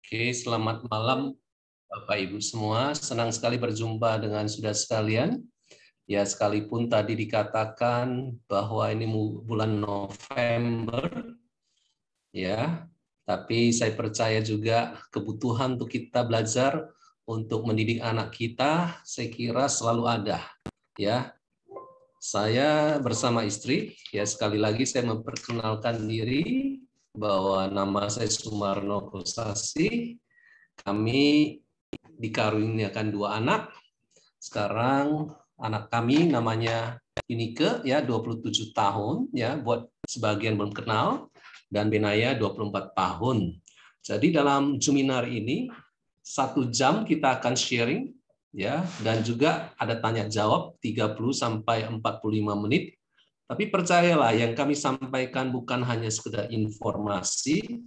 Oke, selamat malam Bapak Ibu semua. Senang sekali berjumpa dengan saudara sekalian. Ya, sekalipun tadi dikatakan bahwa ini bulan November, ya, tapi saya percaya juga kebutuhan untuk kita belajar untuk mendidik anak kita, saya kira selalu ada. Ya, saya bersama istri, ya sekali lagi saya memperkenalkan diri bahwa nama saya Sumarno Kosasi. Kami dikaruniakan 2 anak. Sekarang anak kami namanya Yunike ya 27 tahun ya, buat sebagian belum kenal, dan Benaya 24 tahun. Jadi dalam Juminar ini 1 jam kita akan sharing ya, dan juga ada tanya jawab 30 sampai 45 menit. Tapi percayalah, yang kami sampaikan bukan hanya sekedar informasi,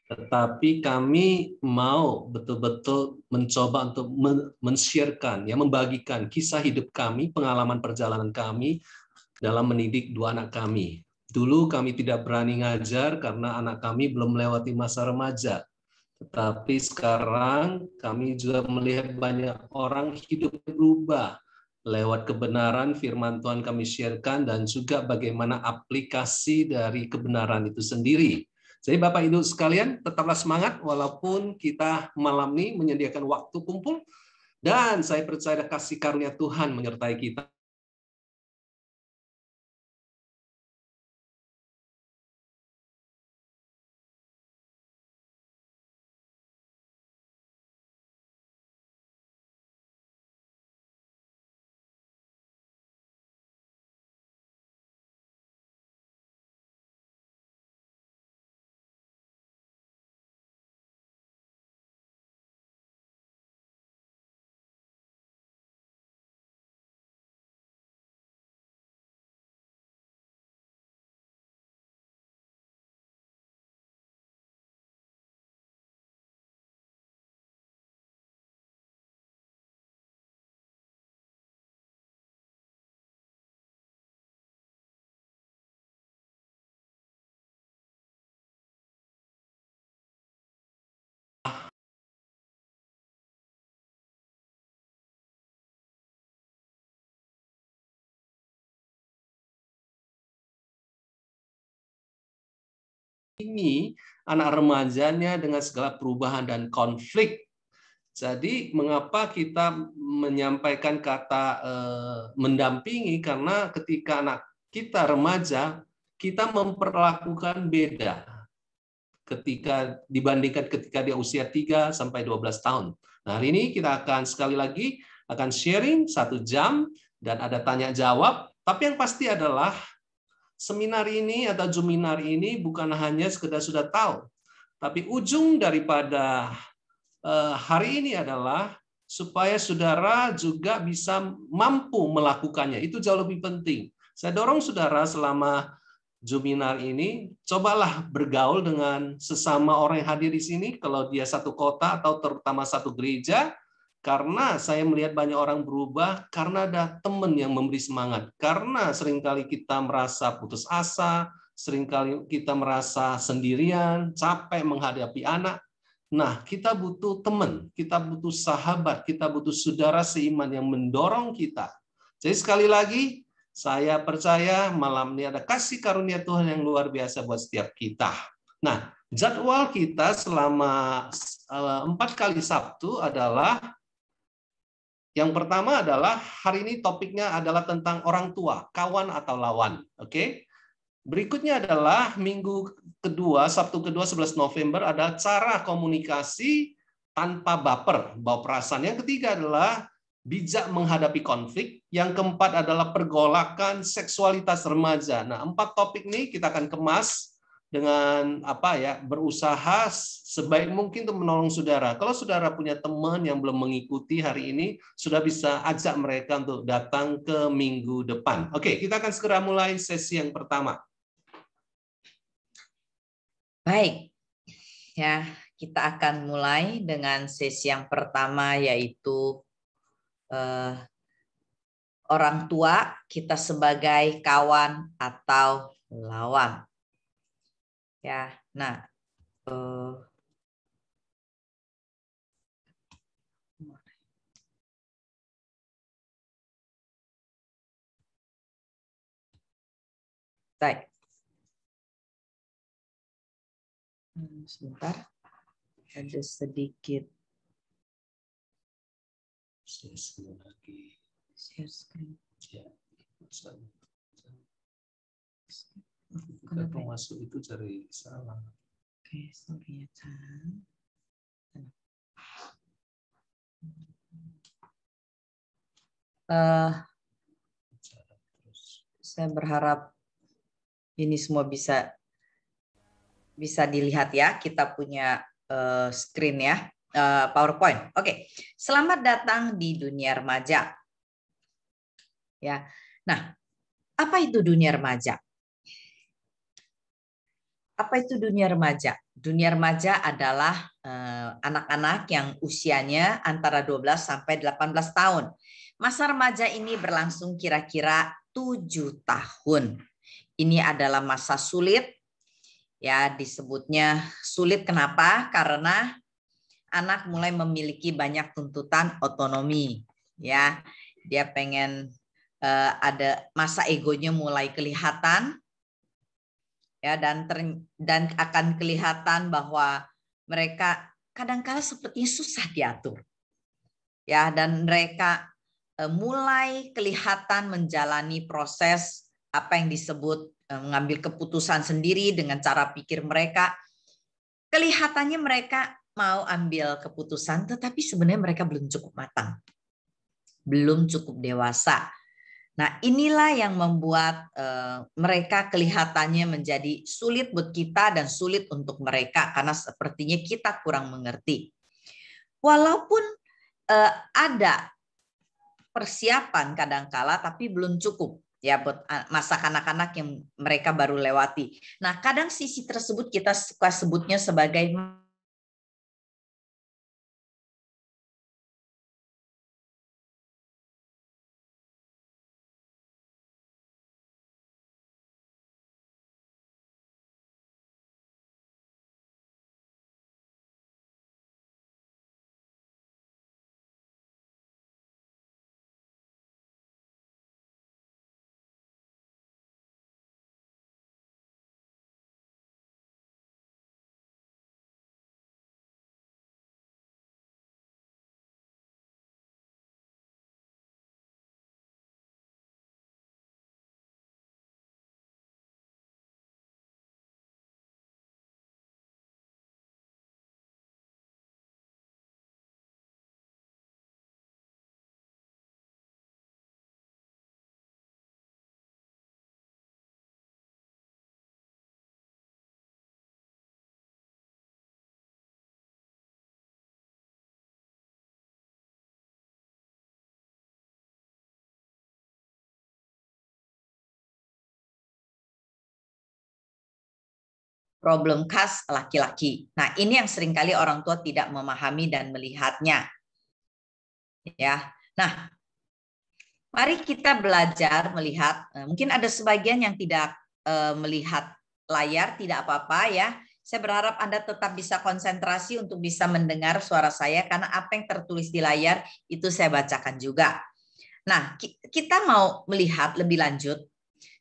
tetapi kami mau betul-betul mencoba untuk men-sharekan, ya, membagikan kisah hidup kami, pengalaman perjalanan kami dalam mendidik 2 anak kami. Dulu kami tidak berani ngajar karena anak kami belum melewati masa remaja. Tetapi sekarang kami juga melihat banyak orang hidup berubah lewat kebenaran firman Tuhan kami sharekan, dan juga bagaimana aplikasi dari kebenaran itu sendiri. Jadi Bapak Ibu sekalian, tetaplah semangat walaupun kita malam ini menyediakan waktu kumpul, dan saya percaya kasih karunia Tuhan menyertai kita. Ini anak remajanya dengan segala perubahan dan konflik. Jadi mengapa kita menyampaikan kata mendampingi? Karena ketika anak kita remaja, kita memperlakukan beda ketika dibandingkan ketika dia usia 3 sampai 12 tahun. Nah, hari ini kita akan sekali lagi akan sharing 1 jam dan ada tanya jawab, tapi yang pasti adalah seminar ini atau Juminar ini bukan hanya sekedar sudah tahu, tapi ujung daripada hari ini adalah supaya saudara juga bisa mampu melakukannya. Itu jauh lebih penting. Saya dorong saudara selama Juminar ini, cobalah bergaul dengan sesama orang yang hadir di sini, kalau dia satu kota atau terutama satu gereja, karena saya melihat banyak orang berubah karena ada teman yang memberi semangat. Karena seringkali kita merasa putus asa, seringkali kita merasa sendirian, capek menghadapi anak. Nah, kita butuh teman, kita butuh sahabat, kita butuh saudara seiman yang mendorong kita. Jadi sekali lagi, saya percaya malam ini ada kasih karunia Tuhan yang luar biasa buat setiap kita. Nah, jadwal kita selama 4 kali Sabtu adalah, yang pertama adalah hari ini topiknya adalah tentang orang tua, kawan atau lawan. Oke? Berikutnya adalah minggu kedua, Sabtu kedua 11 November, ada cara komunikasi tanpa baper, bawa perasaan. Yang ketiga adalah bijak menghadapi konflik. Yang keempat adalah pergolakan seksualitas remaja. Nah, 4 topik ini kita akan kemas dengan berusaha sebaik mungkin untuk menolong saudara. Kalau saudara punya teman yang belum mengikuti hari ini, sudah bisa ajak mereka untuk datang ke minggu depan. Oke, kita akan segera mulai sesi yang pertama. Baik, ya kita akan mulai dengan sesi yang pertama, yaitu orang tua kita sebagai kawan atau lawan. Ya, nah Baik. Sebentar. Ada sedikit share screen lagi. share screen. Ya. Kenapa masuk itu cari salah. Oke, sorry ya, Chan. Saya berharap ini semua bisa dilihat ya. Kita punya screen ya, PowerPoint. Oke, selamat datang di dunia remaja. Ya, nah, apa itu dunia remaja? Apa itu dunia remaja? Dunia remaja adalah anak-anak yang usianya antara 12 sampai 18 tahun. Masa remaja ini berlangsung kira-kira 7 tahun. Ini adalah masa sulit. Ya, disebutnya sulit kenapa? Karena anak mulai memiliki banyak tuntutan otonomi. Ya, dia pengen ada masa egonya mulai kelihatan. Ya, dan akan kelihatan bahwa mereka kadang-kala sepertinya susah diatur. Ya, dan mereka mulai kelihatan menjalani proses apa yang disebut mengambil keputusan sendiri dengan cara pikir mereka. Kelihatannya mereka mau ambil keputusan, tetapi sebenarnya mereka belum cukup matang, belum cukup dewasa. Nah, inilah yang membuat mereka kelihatannya menjadi sulit buat kita dan sulit untuk mereka karena sepertinya kita kurang mengerti. Walaupun ada persiapan kadangkala, tapi belum cukup ya buat masa kanak-kanak yang mereka baru lewati. Nah, kadang sisi tersebut kita suka sebutnya sebagai problem khas laki-laki. Nah, ini yang seringkali orang tua tidak memahami dan melihatnya. Ya. Nah, mari kita belajar melihat. Mungkin ada sebagian yang tidak melihat layar, tidak apa-apa ya. Saya berharap Anda tetap bisa konsentrasi untuk bisa mendengar suara saya karena apa yang tertulis di layar itu saya bacakan juga. Nah, kita mau melihat lebih lanjut.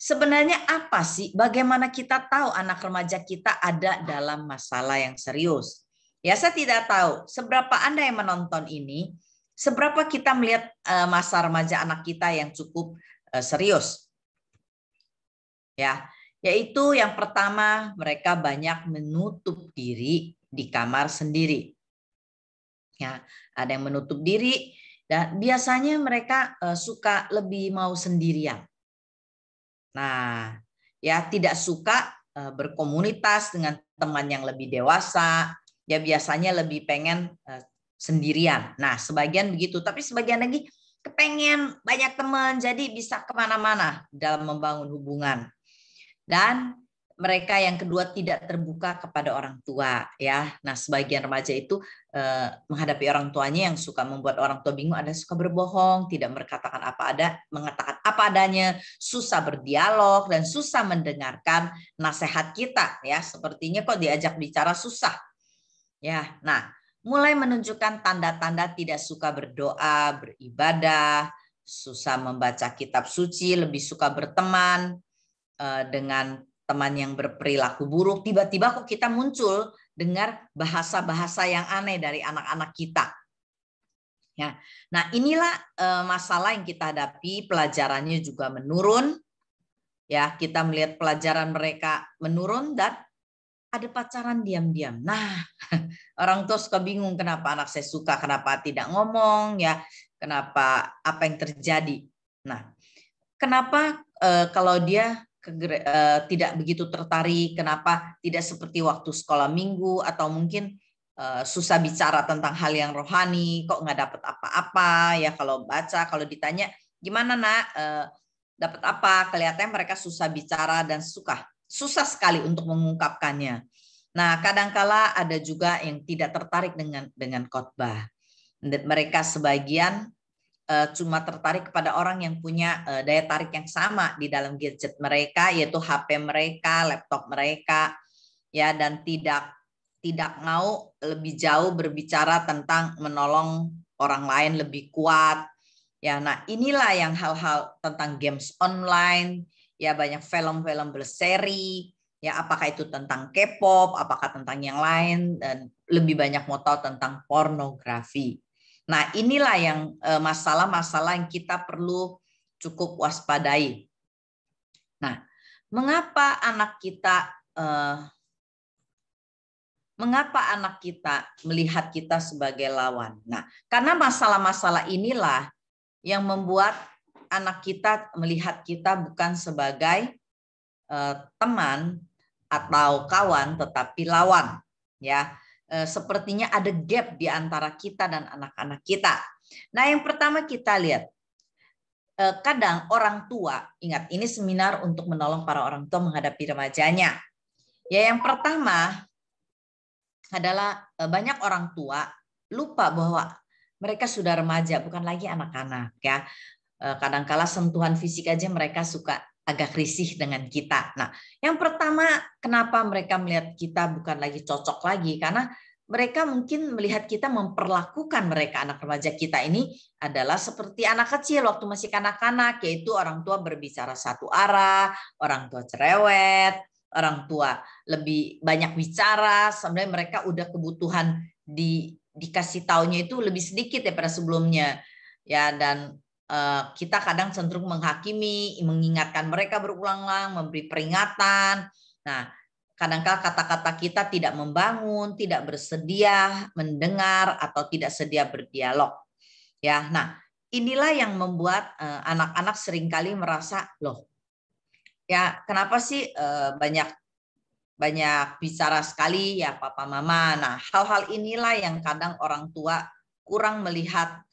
Sebenarnya apa sih? Bagaimana kita tahu anak remaja kita ada dalam masalah yang serius? Ya, saya tidak tahu seberapa Anda yang menonton ini, seberapa kita melihat masa remaja anak kita yang cukup serius. Ya, yaitu yang pertama, mereka banyak menutup diri di kamar sendiri. Ya, ada yang menutup diri dan biasanya mereka suka lebih mau sendirian. Nah, ya tidak suka berkomunitas dengan teman yang lebih dewasa, ya biasanya lebih pengen sendirian. Nah, sebagian begitu, tapi sebagian lagi kepengen banyak teman, jadi bisa kemana-mana dalam membangun hubungan. Dan mereka yang kedua tidak terbuka kepada orang tua, ya. Nah, sebagian remaja itu menghadapi orang tuanya yang suka membuat orang tua bingung, ada suka berbohong, tidak mengatakan mengatakan apa adanya, susah berdialog dan susah mendengarkan nasihat kita, ya. Sepertinya kok diajak bicara susah. Ya. Nah, mulai menunjukkan tanda-tanda tidak suka berdoa, beribadah, susah membaca kitab suci, lebih suka berteman dengan teman yang berperilaku buruk. Tiba-tiba kok kita muncul dengar bahasa-bahasa yang aneh dari anak-anak kita. Ya. Nah, inilah masalah yang kita hadapi, pelajarannya juga menurun. Ya, kita melihat pelajaran mereka menurun dan ada pacaran diam-diam. Nah, orang tua suka bingung kenapa anak saya suka, kenapa tidak ngomong, ya, kenapa, apa yang terjadi. Nah, kenapa kalau dia tidak begitu tertarik, kenapa tidak seperti waktu sekolah minggu, atau mungkin susah bicara tentang hal yang rohani, kok nggak dapat apa-apa, ya kalau baca, kalau ditanya, gimana nak, dapat apa, kelihatannya mereka susah bicara dan susah sekali untuk mengungkapkannya. Nah, kadangkala ada juga yang tidak tertarik dengan khotbah. Mereka sebagian cuma tertarik kepada orang yang punya daya tarik yang sama di dalam gadget mereka, yaitu HP mereka, laptop mereka, ya, dan tidak mau lebih jauh berbicara tentang menolong orang lain lebih kuat. Ya, nah inilah yang hal-hal tentang games online, ya banyak film-film berseri, ya apakah itu tentang K-pop, apakah tentang yang lain, dan lebih banyak mau tahu tentang pornografi. Nah, inilah yang masalah-masalah yang kita perlu cukup waspadai. Nah, mengapa anak kita melihat kita sebagai lawan? Nah, karena masalah-masalah inilah yang membuat anak kita melihat kita bukan sebagai teman atau kawan, tetapi lawan. Ya, sepertinya ada gap di antara kita dan anak-anak kita. Nah, yang pertama kita lihat, kadang orang tua, ingat ini seminar untuk menolong para orang tua menghadapi remajanya. Ya, yang pertama adalah banyak orang tua lupa bahwa mereka sudah remaja, bukan lagi anak-anak, ya. Kadangkala sentuhan fisik aja mereka suka agak risih dengan kita. Nah, yang pertama kenapa mereka melihat kita bukan lagi cocok lagi, karena mereka mungkin melihat kita memperlakukan mereka anak remaja kita ini adalah seperti anak kecil waktu masih kanak-kanak, yaitu orang tua berbicara satu arah, orang tua cerewet, orang tua lebih banyak bicara, sebenarnya mereka udah kebutuhan dikasih taunya itu lebih sedikit daripada sebelumnya. Ya, dan kita kadang cenderung menghakimi, mengingatkan mereka berulang-ulang, memberi peringatan. Nah, kadang-kala kata-kata kita tidak membangun, tidak bersedia mendengar, atau tidak sedia berdialog. Ya, nah inilah yang membuat anak-anak seringkali merasa, loh, ya kenapa sih banyak bicara sekali ya papa mama. Nah, hal-hal inilah yang kadang orang tua kurang melihat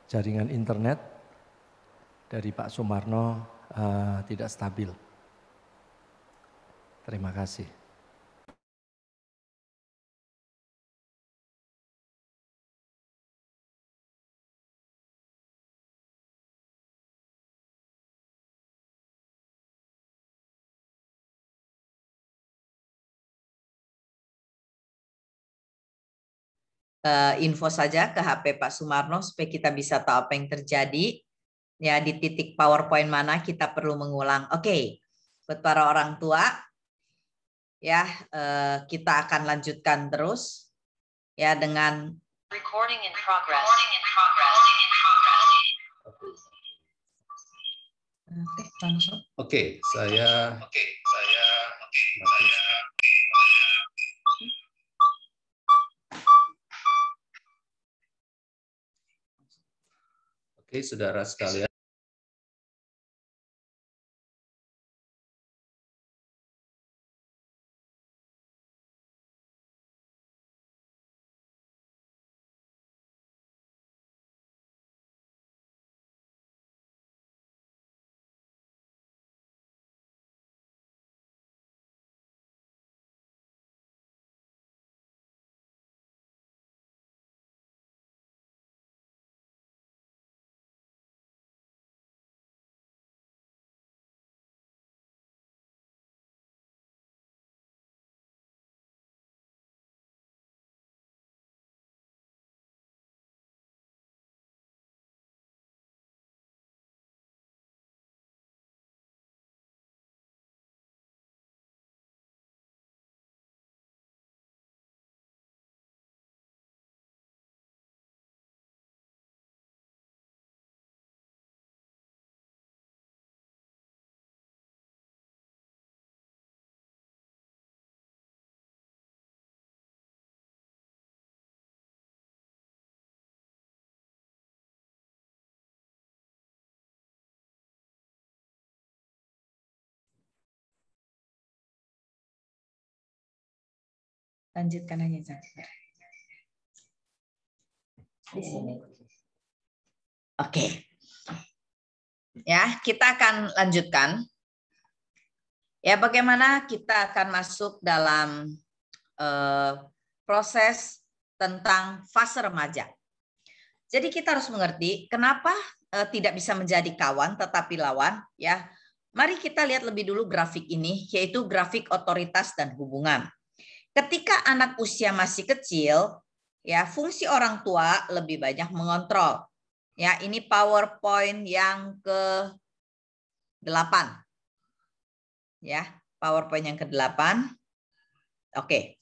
jaringan internet dari Pak Sumarno tidak stabil. Terima kasih. Info saja ke HP Pak Sumarno supaya kita bisa tahu apa yang terjadi. Ya, di titik PowerPoint mana kita perlu mengulang. Oke, buat para orang tua, ya kita akan lanjutkan terus ya dengan recording in progress. Oke, langsung. Oke, saya. Oke, saudara sekalian. Lanjutkan aja. Di sini. Oke. Ya, kita akan lanjutkan. Ya, bagaimana kita akan masuk dalam proses tentang fase remaja. Jadi kita harus mengerti kenapa tidak bisa menjadi kawan tetapi lawan. Ya, mari kita lihat lebih dulu grafik ini, yaitu grafik otoritas dan hubungan. Ketika anak usia masih kecil, ya fungsi orang tua lebih banyak mengontrol. Ya, ini PowerPoint yang ke-8. Ya, PowerPoint yang ke-8. Oke.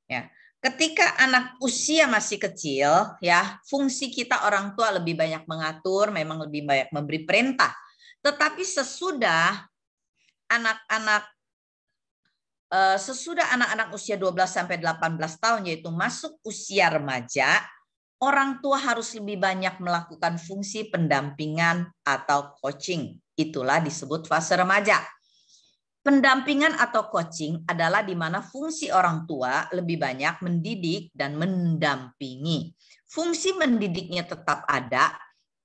Ya. Ketika anak usia masih kecil, ya, fungsi kita orang tua lebih banyak mengatur, memang lebih banyak memberi perintah. Tetapi sesudah anak-anak usia 12 sampai 18 tahun, yaitu masuk usia remaja, orang tua harus lebih banyak melakukan fungsi pendampingan atau coaching. Itulah disebut fase remaja. Pendampingan atau coaching adalah di mana fungsi orang tua lebih banyak mendidik dan mendampingi. Fungsi mendidiknya tetap ada,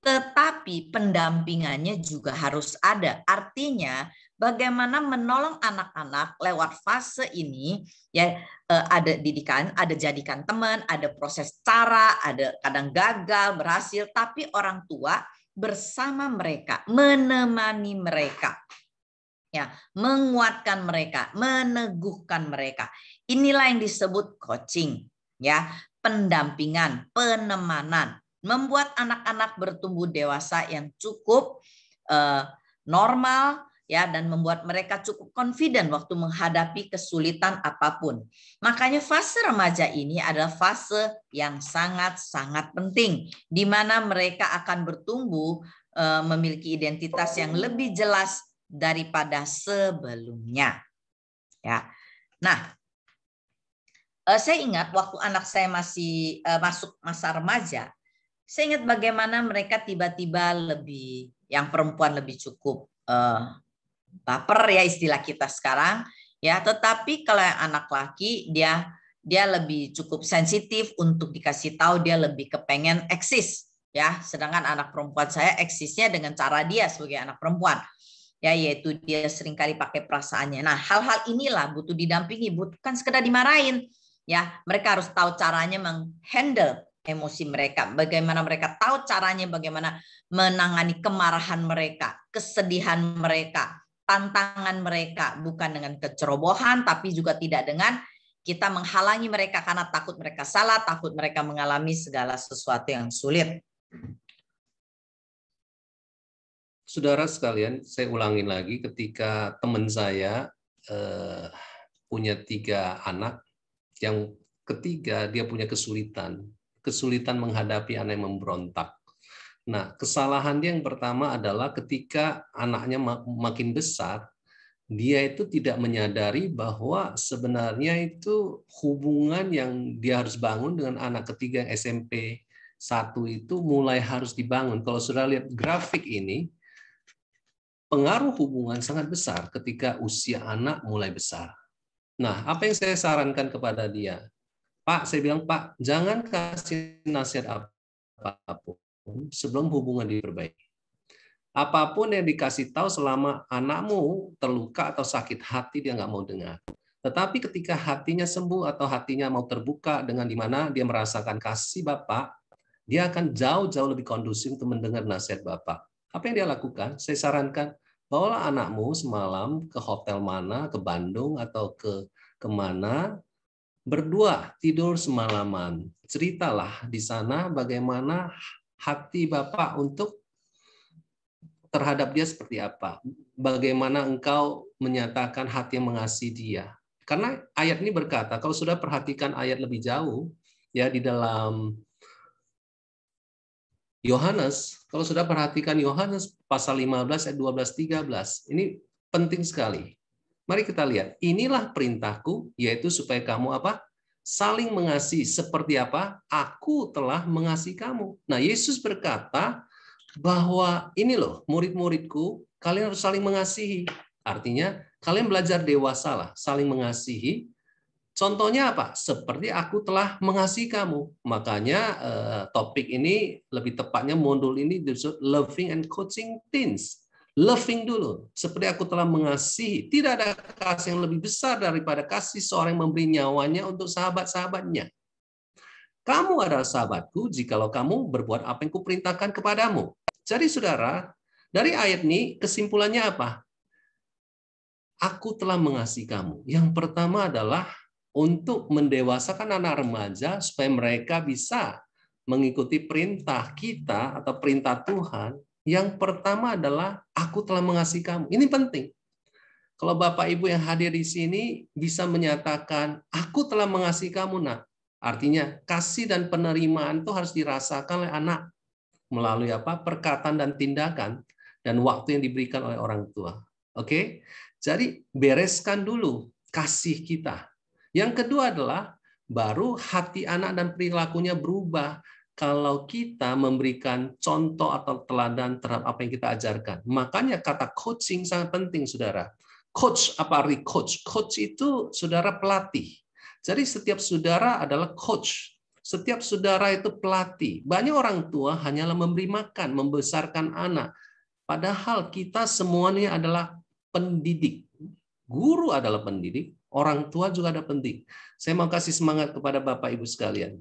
tetapi pendampingannya juga harus ada. Artinya bagaimana menolong anak-anak lewat fase ini, ya ada didikan, ada jadikan teman, ada proses cara, ada kadang gagal, berhasil, tapi orang tua bersama mereka, menemani mereka. Ya, menguatkan mereka, meneguhkan mereka. Inilah yang disebut coaching, ya, pendampingan, penemanan, membuat anak-anak bertumbuh dewasa yang cukup normal, ya, dan membuat mereka cukup confident waktu menghadapi kesulitan apapun. Makanya fase remaja ini adalah fase yang sangat-sangat penting, di mana mereka akan bertumbuh memiliki identitas yang lebih jelas daripada sebelumnya. Ya. Nah, saya ingat waktu anak saya masih masuk masa remaja, saya ingat bagaimana mereka tiba-tiba lebih, yang perempuan lebih cukup baper ya istilah kita sekarang, ya. Tetapi kalau yang anak laki dia lebih cukup sensitif untuk dikasih tahu, dia lebih kepengen eksis, ya, sedangkan anak perempuan saya eksisnya dengan cara dia sebagai anak perempuan, ya, yaitu dia seringkali pakai perasaannya. Nah, hal-hal inilah butuh didampingi, bukan sekedar dimarahin, ya. Mereka harus tahu caranya menghandle emosi mereka, bagaimana mereka tahu caranya, bagaimana menangani kemarahan mereka, kesedihan mereka, tantangan mereka, bukan dengan kecerobohan, tapi juga tidak dengan kita menghalangi mereka karena takut mereka salah, takut mereka mengalami segala sesuatu yang sulit. Saudara sekalian, saya ulangin lagi, ketika teman saya punya 3 anak, yang ketiga dia punya kesulitan menghadapi anak yang memberontak. Nah, kesalahan dia yang pertama adalah ketika anaknya makin besar, dia itu tidak menyadari bahwa sebenarnya itu hubungan yang dia harus bangun dengan anak ketiga yang SMP 1 itu mulai harus dibangun. Kalau sudah lihat grafik ini, pengaruh hubungan sangat besar ketika usia anak mulai besar. Nah, apa yang saya sarankan kepada dia? Pak, saya bilang, Pak, jangan kasih nasihat apapun sebelum hubungan diperbaiki. Apapun yang dikasih tahu selama anakmu terluka atau sakit hati, dia nggak mau dengar. Tetapi ketika hatinya sembuh atau hatinya mau terbuka dengan di mana dia merasakan kasih Bapak, dia akan jauh-jauh lebih kondusif untuk mendengar nasihat Bapak. Apa yang dia lakukan? Saya sarankan, bawalah anakmu semalam ke hotel mana, ke Bandung atau ke kemana, berdua tidur semalaman. Ceritalah di sana bagaimana hati Bapak untuk terhadap dia seperti apa. Bagaimana engkau menyatakan hati yang mengasihi dia. Karena ayat ini berkata, kalau sudah perhatikan ayat lebih jauh, ya di dalam Yohanes, kalau sudah perhatikan Yohanes pasal 15 ayat 12-13, ini penting sekali. Mari kita lihat, inilah perintahku, yaitu supaya kamu apa? Saling mengasihi. Seperti apa? Aku telah mengasihi kamu. Nah, Yesus berkata bahwa ini loh, murid-muridku, kalian harus saling mengasihi. Artinya, kalian belajar dewasa lah, saling mengasihi. Contohnya apa? Seperti aku telah mengasihi kamu. Makanya topik ini, lebih tepatnya modul ini disebut loving and coaching teens. Loving dulu, seperti aku telah mengasihi. Tidak ada kasih yang lebih besar daripada kasih seorang yang memberi nyawanya untuk sahabat-sahabatnya. Kamu adalah sahabatku jikalau kamu berbuat apa yang kuperintahkan kepadamu. Jadi saudara, dari ayat ini kesimpulannya apa? Aku telah mengasihi kamu. Yang pertama adalah untuk mendewasakan anak remaja supaya mereka bisa mengikuti perintah kita atau perintah Tuhan. Yang pertama adalah aku telah mengasihi kamu. Ini penting. Kalau Bapak Ibu yang hadir di sini bisa menyatakan aku telah mengasihi kamu, nak. Artinya kasih dan penerimaan itu harus dirasakan oleh anak melalui apa? Perkataan dan tindakan dan waktu yang diberikan oleh orang tua. Oke? Jadi bereskan dulu kasih kita. Yang kedua adalah baru hati anak dan perilakunya berubah kalau kita memberikan contoh atau teladan terhadap apa yang kita ajarkan. Makanya kata coaching sangat penting, saudara. Coach, apa arti coach? Coach itu saudara pelatih. Jadi setiap saudara adalah coach. Setiap saudara itu pelatih. Banyak orang tua hanyalah memberi makan, membesarkan anak. Padahal kita semuanya adalah pendidik. Guru adalah pendidik, orang tua juga ada pendidik. Saya mau kasih semangat kepada Bapak Ibu sekalian.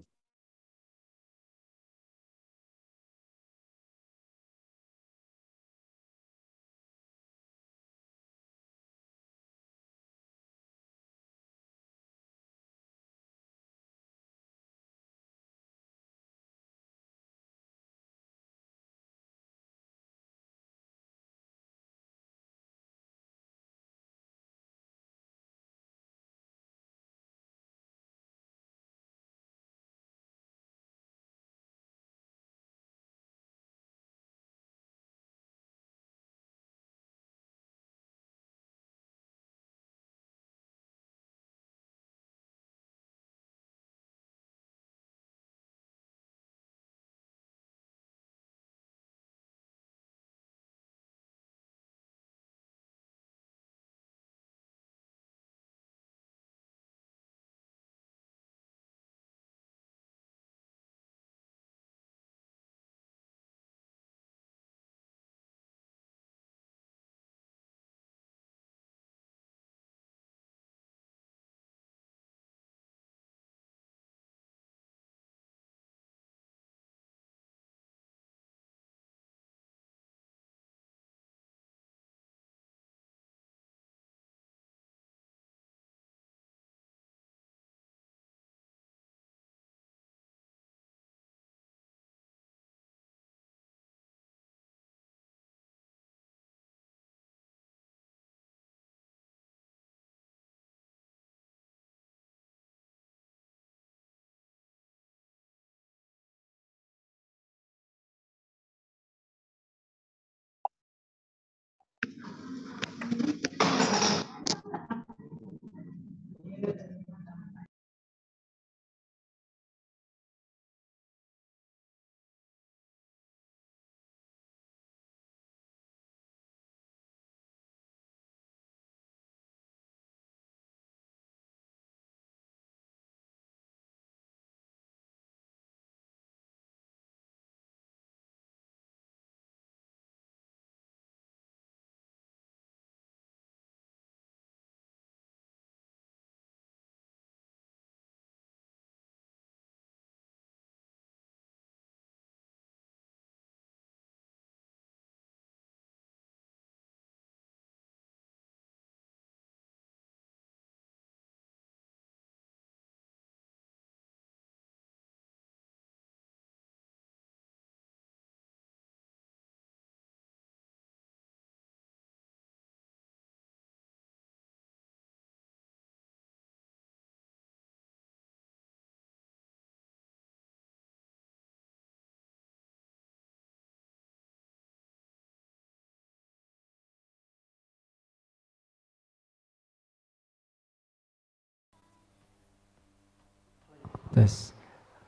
Tes.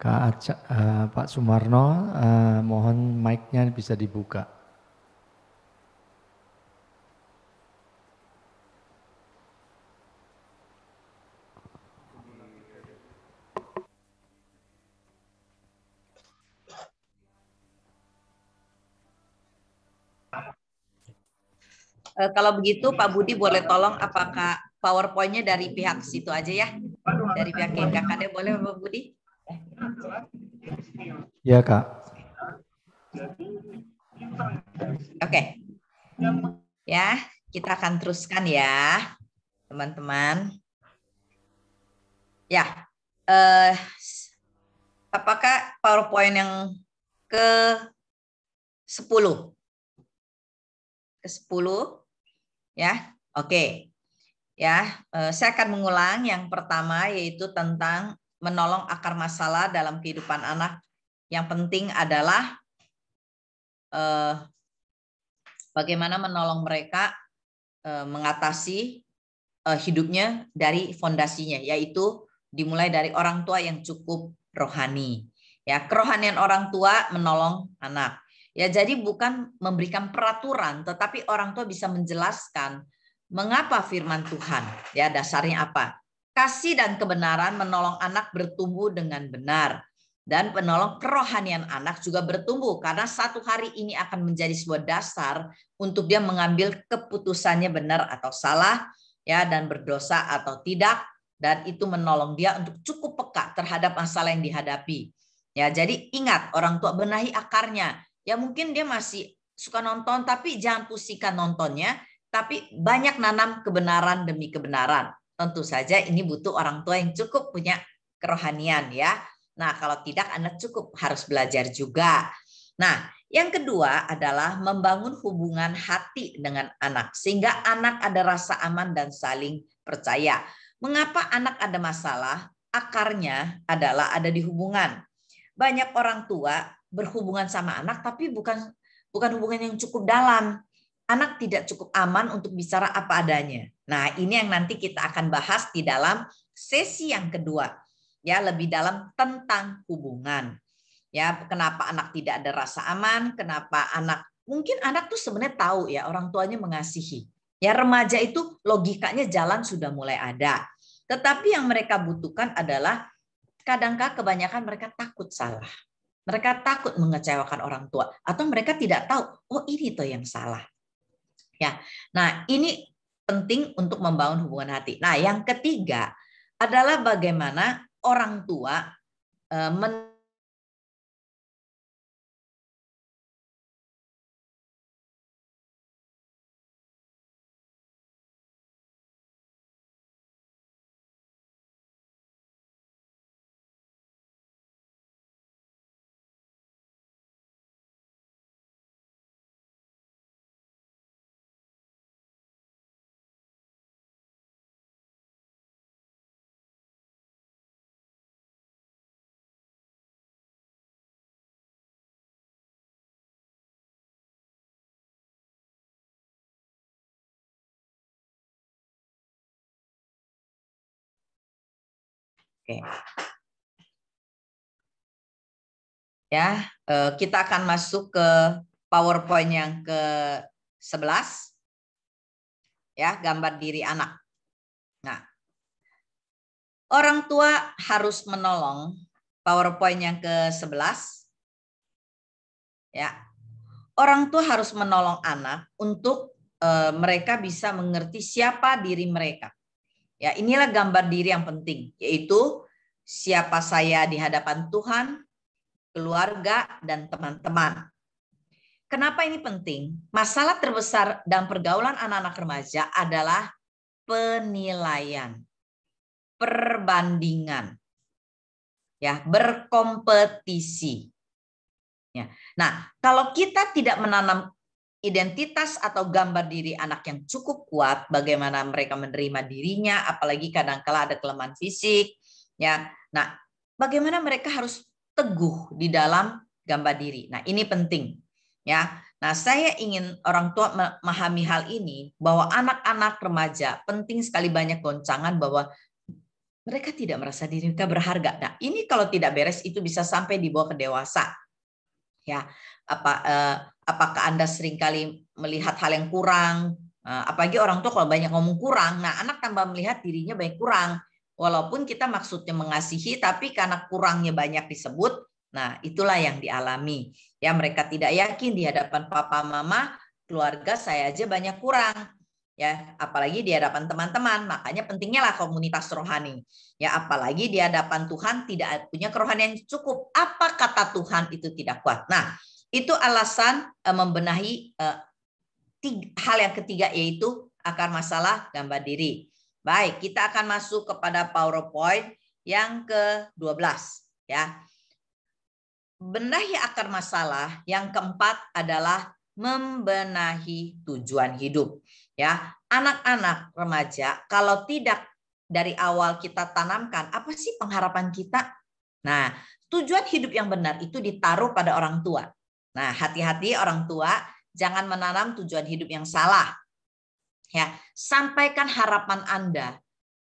Pak Sumarno, mohon mic-nya bisa dibuka. Kalau begitu Pak Budi boleh tolong apakah PowerPoint-nya dari pihak situ aja ya? Dari pihak GKKD boleh Pak Budi? Ya Kak. Oke. Ya, kita akan teruskan ya, teman-teman. Ya, apakah PowerPoint yang ke-10? Ke-10? Ya, oke. Ya, saya akan mengulang yang pertama yaitu tentang menolong akar masalah dalam kehidupan anak. Yang penting adalah bagaimana menolong mereka mengatasi hidupnya dari fondasinya, yaitu dimulai dari orang tua yang cukup rohani. Ya, kerohanian orang tua menolong anak. Ya, jadi bukan memberikan peraturan, tetapi orang tua bisa menjelaskan mengapa firman Tuhan. Ya, dasarnya apa? Kasih dan kebenaran menolong anak bertumbuh dengan benar. Dan penolong kerohanian anak juga bertumbuh karena satu hari ini akan menjadi sebuah dasar untuk dia mengambil keputusannya benar atau salah, ya, dan berdosa atau tidak, dan itu menolong dia untuk cukup peka terhadap masalah yang dihadapi. Ya, jadi ingat, orang tua benahi akarnya. Ya mungkin dia masih suka nonton, tapi jangan pusingkan nontonnya, tapi banyak nanam kebenaran demi kebenaran. Tentu saja ini butuh orang tua yang cukup punya kerohanian ya. Nah, kalau tidak Anda cukup harus belajar juga. Nah, yang kedua adalah membangun hubungan hati dengan anak sehingga anak ada rasa aman dan saling percaya. Mengapa anak ada masalah? Akarnya adalah ada di hubungan. Banyak orang tua berhubungan sama anak tapi bukan hubungan yang cukup dalam. Anak tidak cukup aman untuk bicara apa adanya. Nah, ini yang nanti kita akan bahas di dalam sesi yang kedua. Ya, lebih dalam tentang hubungan. Ya, kenapa anak tidak ada rasa aman? Kenapa mungkin anak tuh sebenarnya tahu ya orang tuanya mengasihi. Ya, remaja itu logikanya jalan sudah mulai ada. Tetapi yang mereka butuhkan adalah kadang-kadang kebanyakan mereka takut salah. Mereka takut mengecewakan orang tua atau mereka tidak tahu, oh ini tuh yang salah. Ya. Nah, ini penting untuk membangun hubungan hati. Nah, yang ketiga adalah bagaimana orang tua Oke. Ya, kita akan masuk ke PowerPoint yang ke-11. Ya, gambar diri anak. Nah, orang tua harus menolong PowerPoint yang ke-11. Ya. Orang tua harus menolong anak untuk mereka bisa mengerti siapa diri mereka. Ya, inilah gambar diri yang penting, yaitu siapa saya di hadapan Tuhan, keluarga, dan teman-teman. Kenapa ini penting? Masalah terbesar dalam pergaulan anak-anak remaja adalah penilaian, perbandingan, ya, berkompetisi. Ya. Nah, kalau kita tidak menanam identitas atau gambar diri anak yang cukup kuat, bagaimana mereka menerima dirinya, apalagi kadang-kala ada kelemahan fisik, ya. Nah, bagaimana mereka harus teguh di dalam gambar diri. Nah, ini penting, ya. Nah, saya ingin orang tua memahami hal ini bahwa anak-anak remaja penting sekali banyak goncangan bahwa Mereka tidak merasa diri mereka berharga. Nah, ini kalau tidak beres itu bisa sampai dibawa ke dewasa. Ya, apakah Anda seringkali melihat hal yang kurang? Apalagi orang tua kalau banyak ngomong kurang, nah anak tambah melihat dirinya banyak kurang. Walaupun kita maksudnya mengasihi, tapi karena kurangnya banyak disebut, nah itulah yang dialami. Ya, mereka tidak yakin di hadapan papa mama, keluarga saya aja banyak kurang. Ya, apalagi di hadapan teman-teman. Makanya pentingnya lah komunitas rohani. Ya, apalagi di hadapan Tuhan tidak punya kerohanian yang cukup. Apa kata Tuhan itu tidak kuat. Nah, itu alasan membenahi hal yang ketiga, yaitu akar masalah gambar diri. Baik, kita akan masuk kepada PowerPoint yang ke-12 ya. Benahi akar masalah yang keempat adalah membenahi tujuan hidup. Ya, anak-anak remaja kalau tidak dari awal kita tanamkan apa sih pengharapan kita? Nah, tujuan hidup yang benar itu ditaruh pada orang tua. Nah, hati-hati orang tua jangan menanam tujuan hidup yang salah. Ya, sampaikan harapan Anda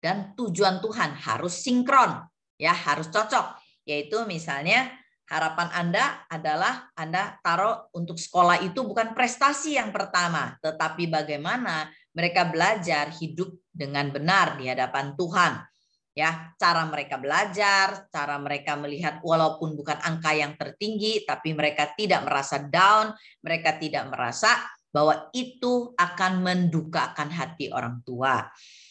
dan tujuan Tuhan harus sinkron, ya, harus cocok. Yaitu misalnya harapan Anda adalah Anda taruh untuk sekolah itu bukan prestasi yang pertama, tetapi bagaimana mereka belajar hidup dengan benar di hadapan Tuhan. Ya, cara mereka belajar, cara mereka melihat walaupun bukan angka yang tertinggi, tapi mereka tidak merasa down, mereka tidak merasa bahwa itu akan mendukakan hati orang tua.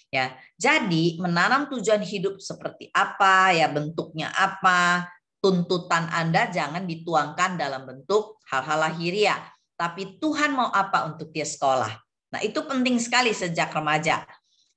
Ya, jadi menanam tujuan hidup seperti apa, ya bentuknya apa, tuntutan Anda jangan dituangkan dalam bentuk hal-hal lahiriah, tapi Tuhan mau apa untuk dia sekolah. Nah, itu penting sekali sejak remaja.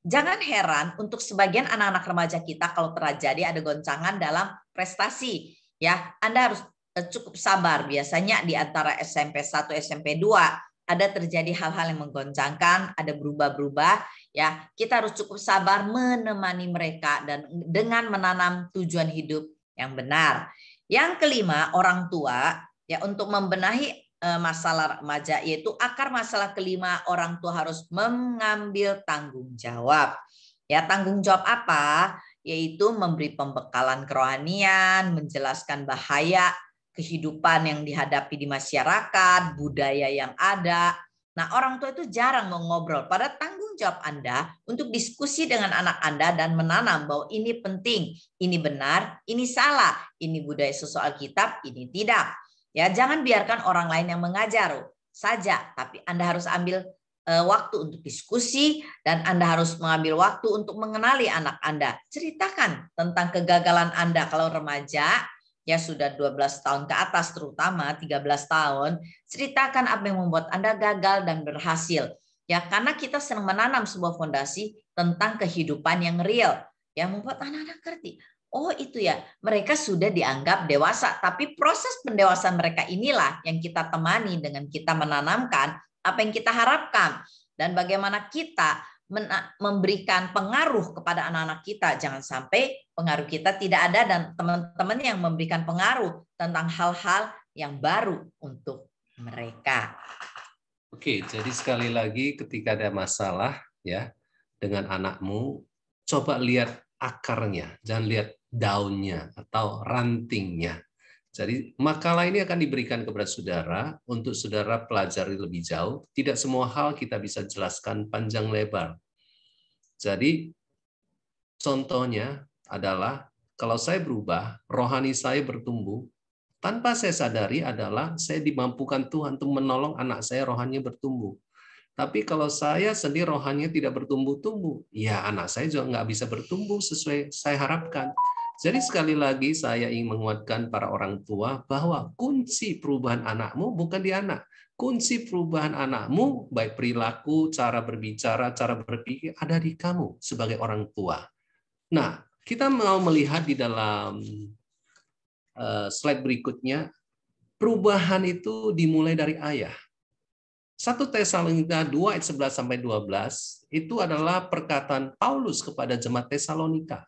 Jangan heran untuk sebagian anak-anak remaja kita kalau terjadi ada goncangan dalam prestasi. Ya, Anda harus cukup sabar. Biasanya di antara SMP 1, SMP 2 ada terjadi hal-hal yang menggoncangkan, ada berubah-berubah. Ya, kita harus cukup sabar menemani mereka dan dengan menanam tujuan hidup yang benar. Yang kelima, orang tua ya untuk membenahi masalah remaja, yaitu akar masalah kelima, orang tua harus mengambil tanggung jawab. Ya, tanggung jawab apa? Yaitu memberi pembekalan kerohanian, menjelaskan bahaya kehidupan yang dihadapi di masyarakat, budaya yang ada. Nah, orang tua itu jarang mau ngobrol. Pada tanggung jawab Anda untuk diskusi dengan anak Anda dan menanam bahwa ini penting, ini benar, ini salah, ini budaya sesuai Alkitab, ini tidak. Ya, jangan biarkan orang lain yang mengajar saja, tapi Anda harus ambil waktu untuk diskusi dan Anda harus mengambil waktu untuk mengenali anak Anda. Ceritakan tentang kegagalan Anda kalau remaja, ya sudah 12 tahun ke atas terutama 13 tahun, ceritakan apa yang membuat Anda gagal dan berhasil. Ya, karena kita sedang menanam sebuah fondasi tentang kehidupan yang real yang membuat anak-anak ngerti. Oh itu ya, mereka sudah dianggap dewasa, tapi proses pendewasaan mereka inilah yang kita temani dengan kita menanamkan apa yang kita harapkan dan bagaimana kita memberikan pengaruh kepada anak-anak kita. Jangan sampai pengaruh kita tidak ada dan teman-teman yang memberikan pengaruh tentang hal-hal yang baru untuk mereka. Oke, jadi sekali lagi ketika ada masalah ya dengan anakmu, coba lihat akarnya, jangan lihat daunnya atau rantingnya. Jadi makalah ini akan diberikan kepada saudara untuk saudara pelajari lebih jauh. Tidak semua hal kita bisa jelaskan panjang lebar. Jadi contohnya adalah kalau saya berubah, rohani saya bertumbuh, tanpa saya sadari adalah saya dimampukan Tuhan untuk menolong anak saya rohaninya bertumbuh. Tapi kalau saya sendiri rohaninya tidak bertumbuh-tumbuh, ya anak saya juga nggak bisa bertumbuh sesuai saya harapkan. Jadi sekali lagi saya ingin menguatkan para orang tua bahwa kunci perubahan anakmu bukan di anak. Kunci perubahan anakmu, baik perilaku, cara berbicara, cara berpikir, ada di kamu sebagai orang tua. Nah, kita mau melihat di dalam slide berikutnya, perubahan itu dimulai dari ayah. 1 Tesalonika 2 ayat 11-12 itu adalah perkataan Paulus kepada jemaat Tesalonika.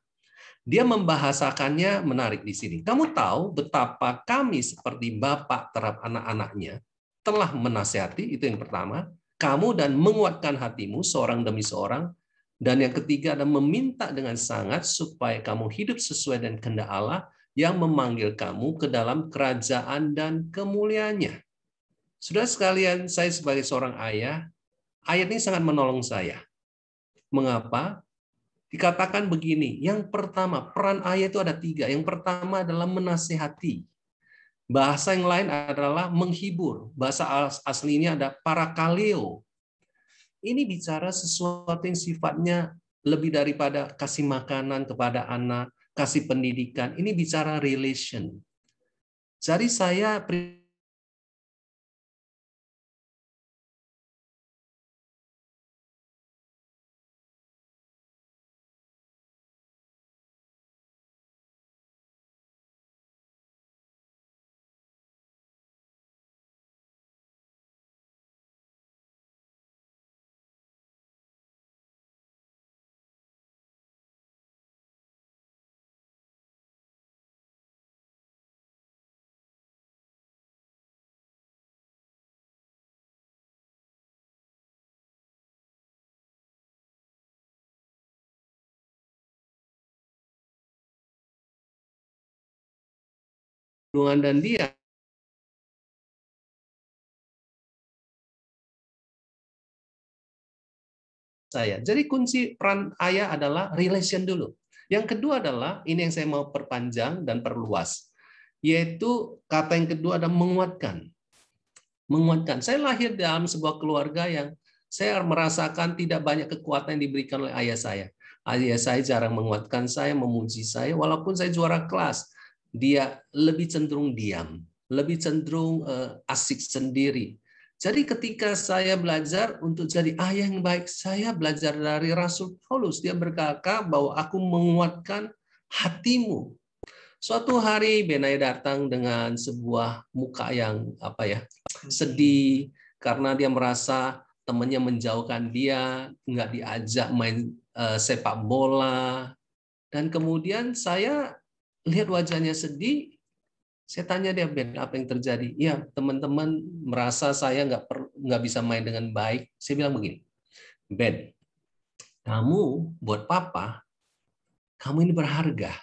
Dia membahasakannya menarik di sini. Kamu tahu betapa kami seperti bapak terhadap anak-anaknya telah menasihati, itu yang pertama, kamu dan menguatkan hatimu seorang demi seorang Dan yang ketiga adalah meminta dengan sangat supaya kamu hidup sesuai dengan kehendak Allah yang memanggil kamu ke dalam kerajaan dan kemuliaannya. Saudara sekalian, saya sebagai seorang ayah, ayat ini sangat menolong saya. Mengapa? Dikatakan begini, yang pertama, peran ayah itu ada 3. Yang pertama adalah menasihati. Bahasa yang lain adalah menghibur. Bahasa aslinya ada parakaleo. Ini bicara sesuatu yang sifatnya lebih daripada kasih makanan kepada anak, kasih pendidikan. Ini bicara relation. Jadi saya dan dia saya. Jadi kunci peran ayah adalah relation dulu. Yang kedua adalah, ini yang saya mau perpanjang dan perluas, yaitu kata yang kedua adalah menguatkan. Menguatkan. Saya lahir dalam sebuah keluarga yang saya merasakan tidak banyak kekuatan yang diberikan oleh ayah saya. Ayah saya jarang menguatkan saya, memuji saya, walaupun saya juara kelas. Dia lebih cenderung diam, lebih cenderung asik sendiri. Jadi ketika saya belajar untuk jadi ayah yang baik, saya belajar dari Rasul Paulus. Dia berkata bahwa aku menguatkan hatimu. Suatu hari Benai datang dengan sebuah muka yang sedih karena dia merasa temannya menjauhkan dia, nggak diajak main sepak bola. Dan kemudian saya lihat wajahnya sedih. Saya tanya dia, Ben, apa yang terjadi? Ya, teman-teman merasa saya nggak bisa main dengan baik. Saya bilang begini, Ben, kamu buat papa, kamu ini berharga.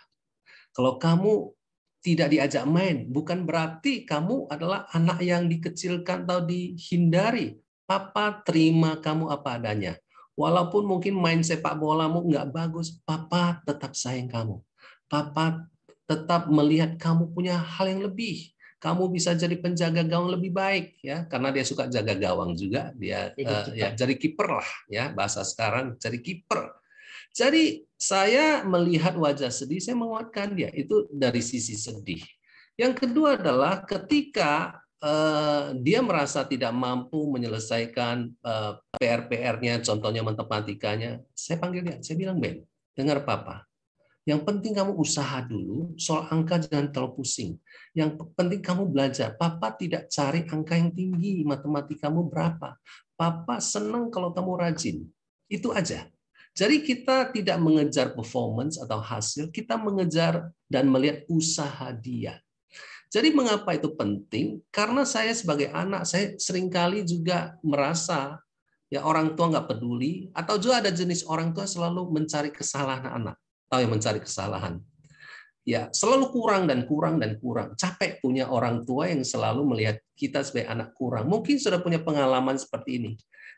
Kalau kamu tidak diajak main, bukan berarti kamu adalah anak yang dikecilkan atau dihindari. Papa terima kamu apa adanya. Walaupun mungkin main sepak bolamu nggak bagus, papa tetap sayang kamu. Papa tetap melihat kamu punya hal yang lebih. Kamu bisa jadi penjaga gawang lebih baik, ya, karena dia suka jaga gawang juga. Dia jadi kiper lah, ya, bahasa sekarang jadi kiper. Jadi saya melihat wajah sedih, saya menguatkan dia. Itu dari sisi sedih. Yang kedua adalah ketika dia merasa tidak mampu menyelesaikan PR-PR-nya, contohnya matematikanya, saya panggil dia, saya bilang, Ben, dengar papa. Yang penting kamu usaha dulu, soal angka jangan terlalu pusing. Yang penting kamu belajar. Papa tidak cari angka yang tinggi, matematikamu berapa. Papa senang kalau kamu rajin. Itu aja. Jadi kita tidak mengejar performance atau hasil, kita mengejar dan melihat usaha dia. Jadi mengapa itu penting? Karena saya sebagai anak, saya seringkali juga merasa ya orang tua nggak peduli, atau juga ada jenis orang tua selalu mencari kesalahan anak, atau yang mencari kesalahan. Ya selalu kurang dan kurang dan kurang. Capek punya orang tua yang selalu melihat kita sebagai anak kurang. Mungkin sudah punya pengalaman seperti ini.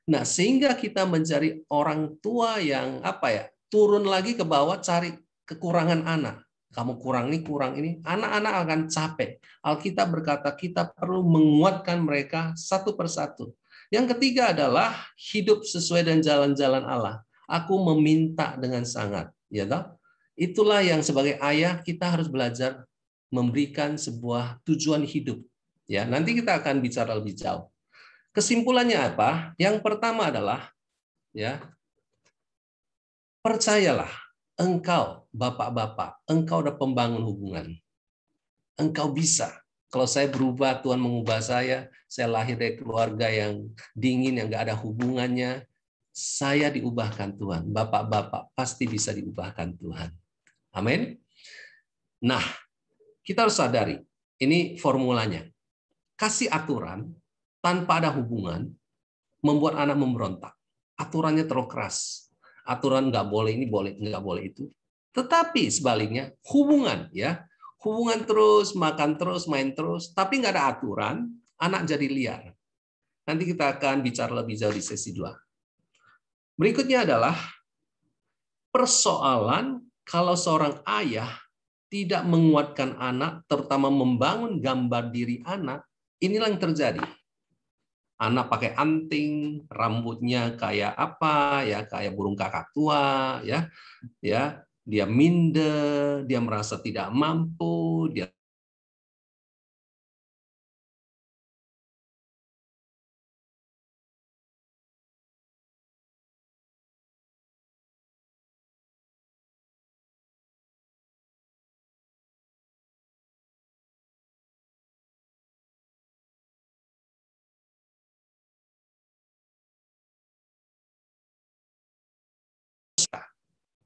Nah, sehingga kita mencari orang tua yang turun lagi ke bawah cari kekurangan anak. Kamu kurang ini, anak-anak akan capek. Alkitab berkata kita perlu menguatkan mereka satu persatu. Yang ketiga adalah hidup sesuai dengan jalan-jalan Allah. Aku meminta dengan sangat, ya toh? Itulah yang sebagai ayah kita harus belajar memberikan sebuah tujuan hidup. Ya, nanti kita akan bicara lebih jauh. Kesimpulannya apa? Yang pertama adalah ya, percayalah engkau bapak-bapak, engkau udah pembangun hubungan. Engkau bisa. Kalau saya berubah, Tuhan mengubah saya lahir dari keluarga yang dingin, yang nggak ada hubungannya, saya diubahkan Tuhan. Bapak-bapak pasti bisa diubahkan Tuhan. Amin. Nah, kita harus sadari, ini formulanya. Kasih aturan tanpa ada hubungan membuat anak memberontak. Aturannya terlalu keras. aturan nggak boleh ini, boleh nggak boleh itu. Tetapi sebaliknya hubungan, ya, hubungan terus, makan terus, main terus, tapi nggak ada aturan, anak jadi liar. Nanti kita akan bicara lebih jauh di sesi 2. Berikutnya adalah persoalan kalau seorang ayah tidak menguatkan anak, terutama membangun gambar diri anak, inilah yang terjadi. Anak pakai anting, rambutnya kayak apa ya, kayak burung kakak tua, ya, dia minder, dia merasa tidak mampu, dia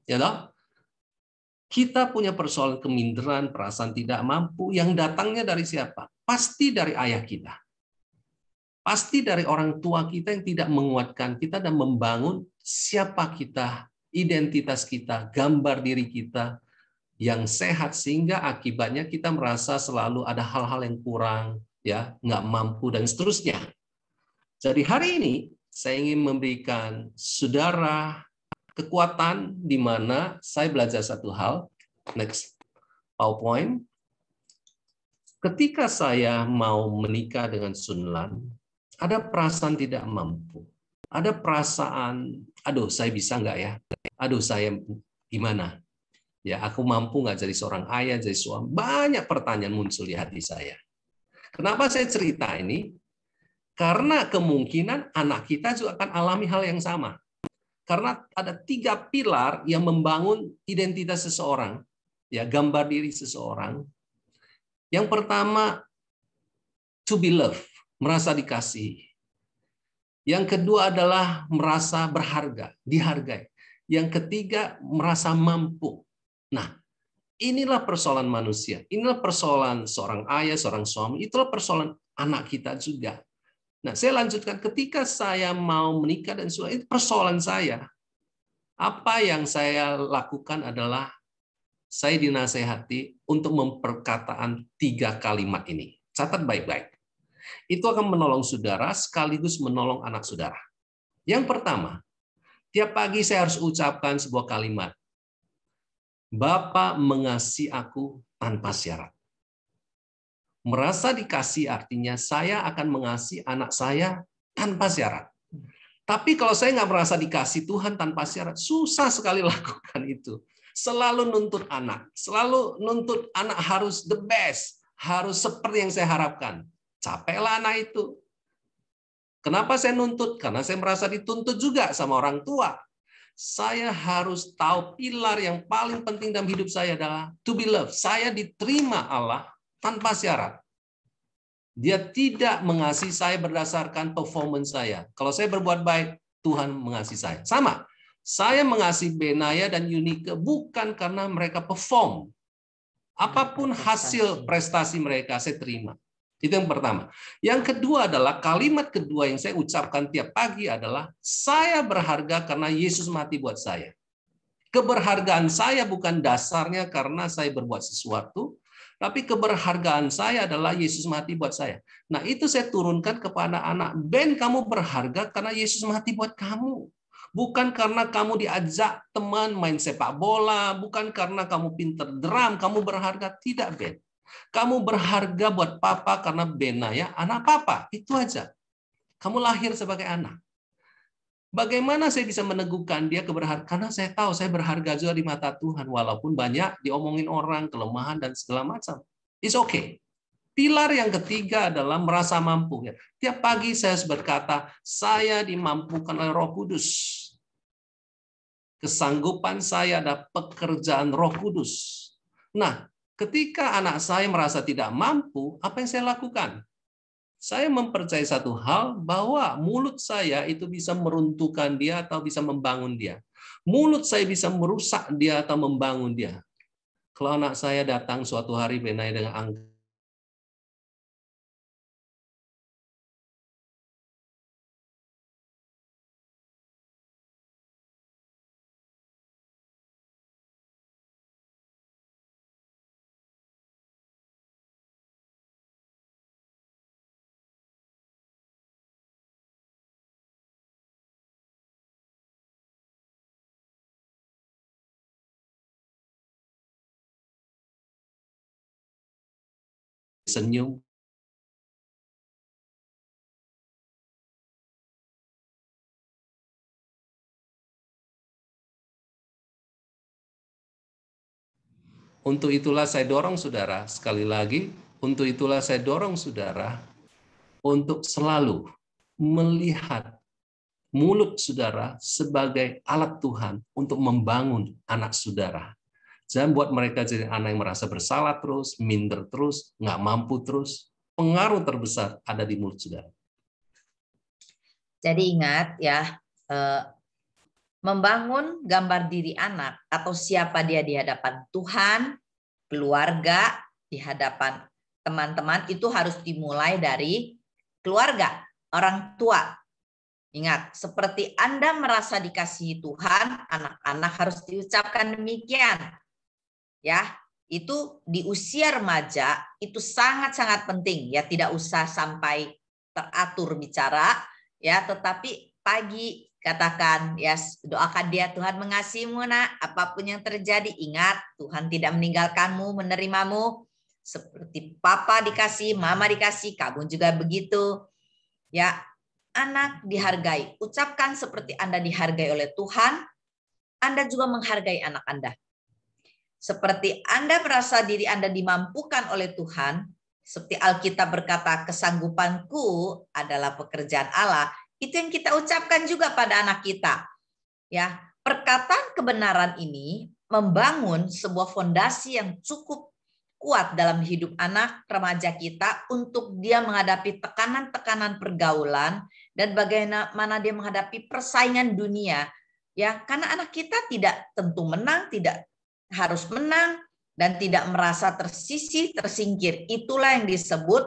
ya toh? Kita punya persoalan keminderan, perasaan tidak mampu yang datangnya dari siapa? Pasti dari ayah kita. Pasti dari orang tua kita yang tidak menguatkan kita dan membangun siapa kita, identitas kita, gambar diri kita yang sehat, sehingga akibatnya kita merasa selalu ada hal-hal yang kurang, ya, nggak mampu dan seterusnya. Jadi hari ini saya ingin memberikan saudara kekuatan di mana saya belajar satu hal. Next PowerPoint. Ketika saya mau menikah dengan Sunlan, ada perasaan tidak mampu. Ada perasaan, aduh saya bisa nggak ya? Aduh saya gimana? Ya, aku mampu nggak jadi seorang ayah, jadi suami? Banyak pertanyaan muncul di hati saya. Kenapa saya cerita ini? Karena kemungkinan anak kita juga akan alami hal yang sama. Karena ada 3 pilar yang membangun identitas seseorang, ya, gambar diri seseorang. Yang pertama, to be loved, merasa dikasihi. Yang kedua adalah merasa berharga, dihargai. Yang ketiga, merasa mampu. Nah, inilah persoalan manusia. Inilah persoalan seorang ayah, seorang suami. Itulah persoalan anak kita juga. Nah, saya lanjutkan. Ketika saya mau menikah dan suami, itu persoalan saya. Apa yang saya lakukan adalah saya dinasehati untuk memperkataan 3 kalimat ini. Catat baik-baik. Itu akan menolong saudara sekaligus menolong anak saudara. Yang pertama, tiap pagi saya harus ucapkan sebuah kalimat. Bapa mengasihi aku tanpa syarat. Merasa dikasih artinya saya akan mengasihi anak saya tanpa syarat. Tapi kalau saya nggak merasa dikasih Tuhan tanpa syarat, susah sekali lakukan itu. Selalu nuntut anak harus the best, harus seperti yang saya harapkan. Capeklah anak itu. Kenapa saya nuntut? Karena saya merasa dituntut juga sama orang tua. Saya harus tahu pilar yang paling penting dalam hidup saya adalah to be loved. Saya diterima Allah tanpa syarat. Dia tidak mengasihi saya berdasarkan performance saya. Kalau saya berbuat baik, Tuhan mengasihi saya. Sama. Saya mengasihi Benaya dan Yunike bukan karena mereka perform. Apapun hasil prestasi mereka, saya terima. Itu yang pertama. Yang kedua adalah kalimat kedua yang saya ucapkan tiap pagi adalah saya berharga karena Yesus mati buat saya. Keberhargaan saya bukan dasarnya karena saya berbuat sesuatu, tapi keberhargaan saya adalah Yesus mati buat saya. Nah, itu saya turunkan kepada anak. Ben, kamu berharga karena Yesus mati buat kamu. Bukan karena kamu diajak teman main sepak bola, bukan karena kamu pinter drum, kamu berharga. Tidak, Ben. Kamu berharga buat papa karena Benaya anak papa. Itu aja. Kamu lahir sebagai anak. Bagaimana saya bisa meneguhkan dia keberhargaan? Karena saya tahu saya berharga juga di mata Tuhan. Walaupun banyak diomongin orang, kelemahan, dan segala macam. It's okay. Pilar yang ketiga adalah merasa mampu. Tiap pagi saya berkata, saya dimampukan oleh Roh Kudus. Kesanggupan saya ada pekerjaan Roh Kudus. Nah, ketika anak saya merasa tidak mampu, apa yang saya lakukan? Saya mempercayai satu hal bahwa mulut saya itu bisa meruntuhkan dia atau bisa membangun dia. Mulut saya bisa merusak dia atau membangun dia. Kalau anak saya datang suatu hari Benai dengan angka senyum. Untuk itulah saya dorong saudara, sekali lagi, untuk itulah saya dorong saudara untuk selalu melihat mulut saudara sebagai alat Tuhan untuk membangun anak saudara. Jangan buat mereka jadi anak yang merasa bersalah terus, minder terus, nggak mampu terus. Pengaruh terbesar ada di mulut saudara. Jadi ingat ya, membangun gambar diri anak atau siapa dia di hadapan Tuhan, keluarga, di hadapan teman-teman itu harus dimulai dari keluarga, orang tua. Ingat, seperti Anda merasa dikasihi Tuhan, anak-anak harus diucapkan demikian. Ya, itu di usia remaja itu sangat-sangat penting ya, tidak usah sampai teratur bicara ya, tetapi pagi katakan ya, doakan dia, Tuhan mengasihimu nak, apapun yang terjadi ingat Tuhan tidak meninggalkanmu, menerimamu, seperti papa dikasih, mama dikasih, kamu juga begitu ya. Anak dihargai, ucapkan seperti Anda dihargai oleh Tuhan, Anda juga menghargai anak Anda. Seperti Anda merasa diri Anda dimampukan oleh Tuhan, seperti Alkitab berkata, kesanggupanku adalah pekerjaan Allah, itu yang kita ucapkan juga pada anak kita. Ya, perkataan kebenaran ini membangun sebuah fondasi yang cukup kuat dalam hidup anak remaja kita untuk dia menghadapi tekanan-tekanan pergaulan dan bagaimana dia menghadapi persaingan dunia. Ya, karena anak kita tidak tentu menang, tidak harus menang, dan tidak merasa tersisih, tersingkir. Itulah yang disebut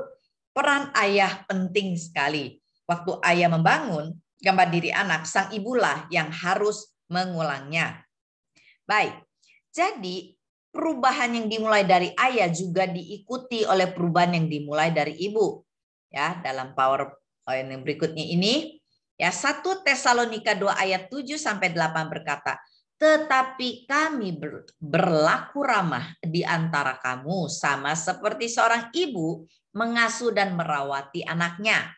peran ayah penting sekali. Waktu ayah membangun gambar diri anak, sang ibulah yang harus mengulangnya. Baik, jadi perubahan yang dimulai dari ayah juga diikuti oleh perubahan yang dimulai dari ibu. Ya, dalam PowerPoint yang berikutnya ini, ya 1 Tesalonika 2 ayat 7 sampai 8 berkata, tetapi kami berlaku ramah di antara kamu sama seperti seorang ibu mengasuh dan merawati anaknya.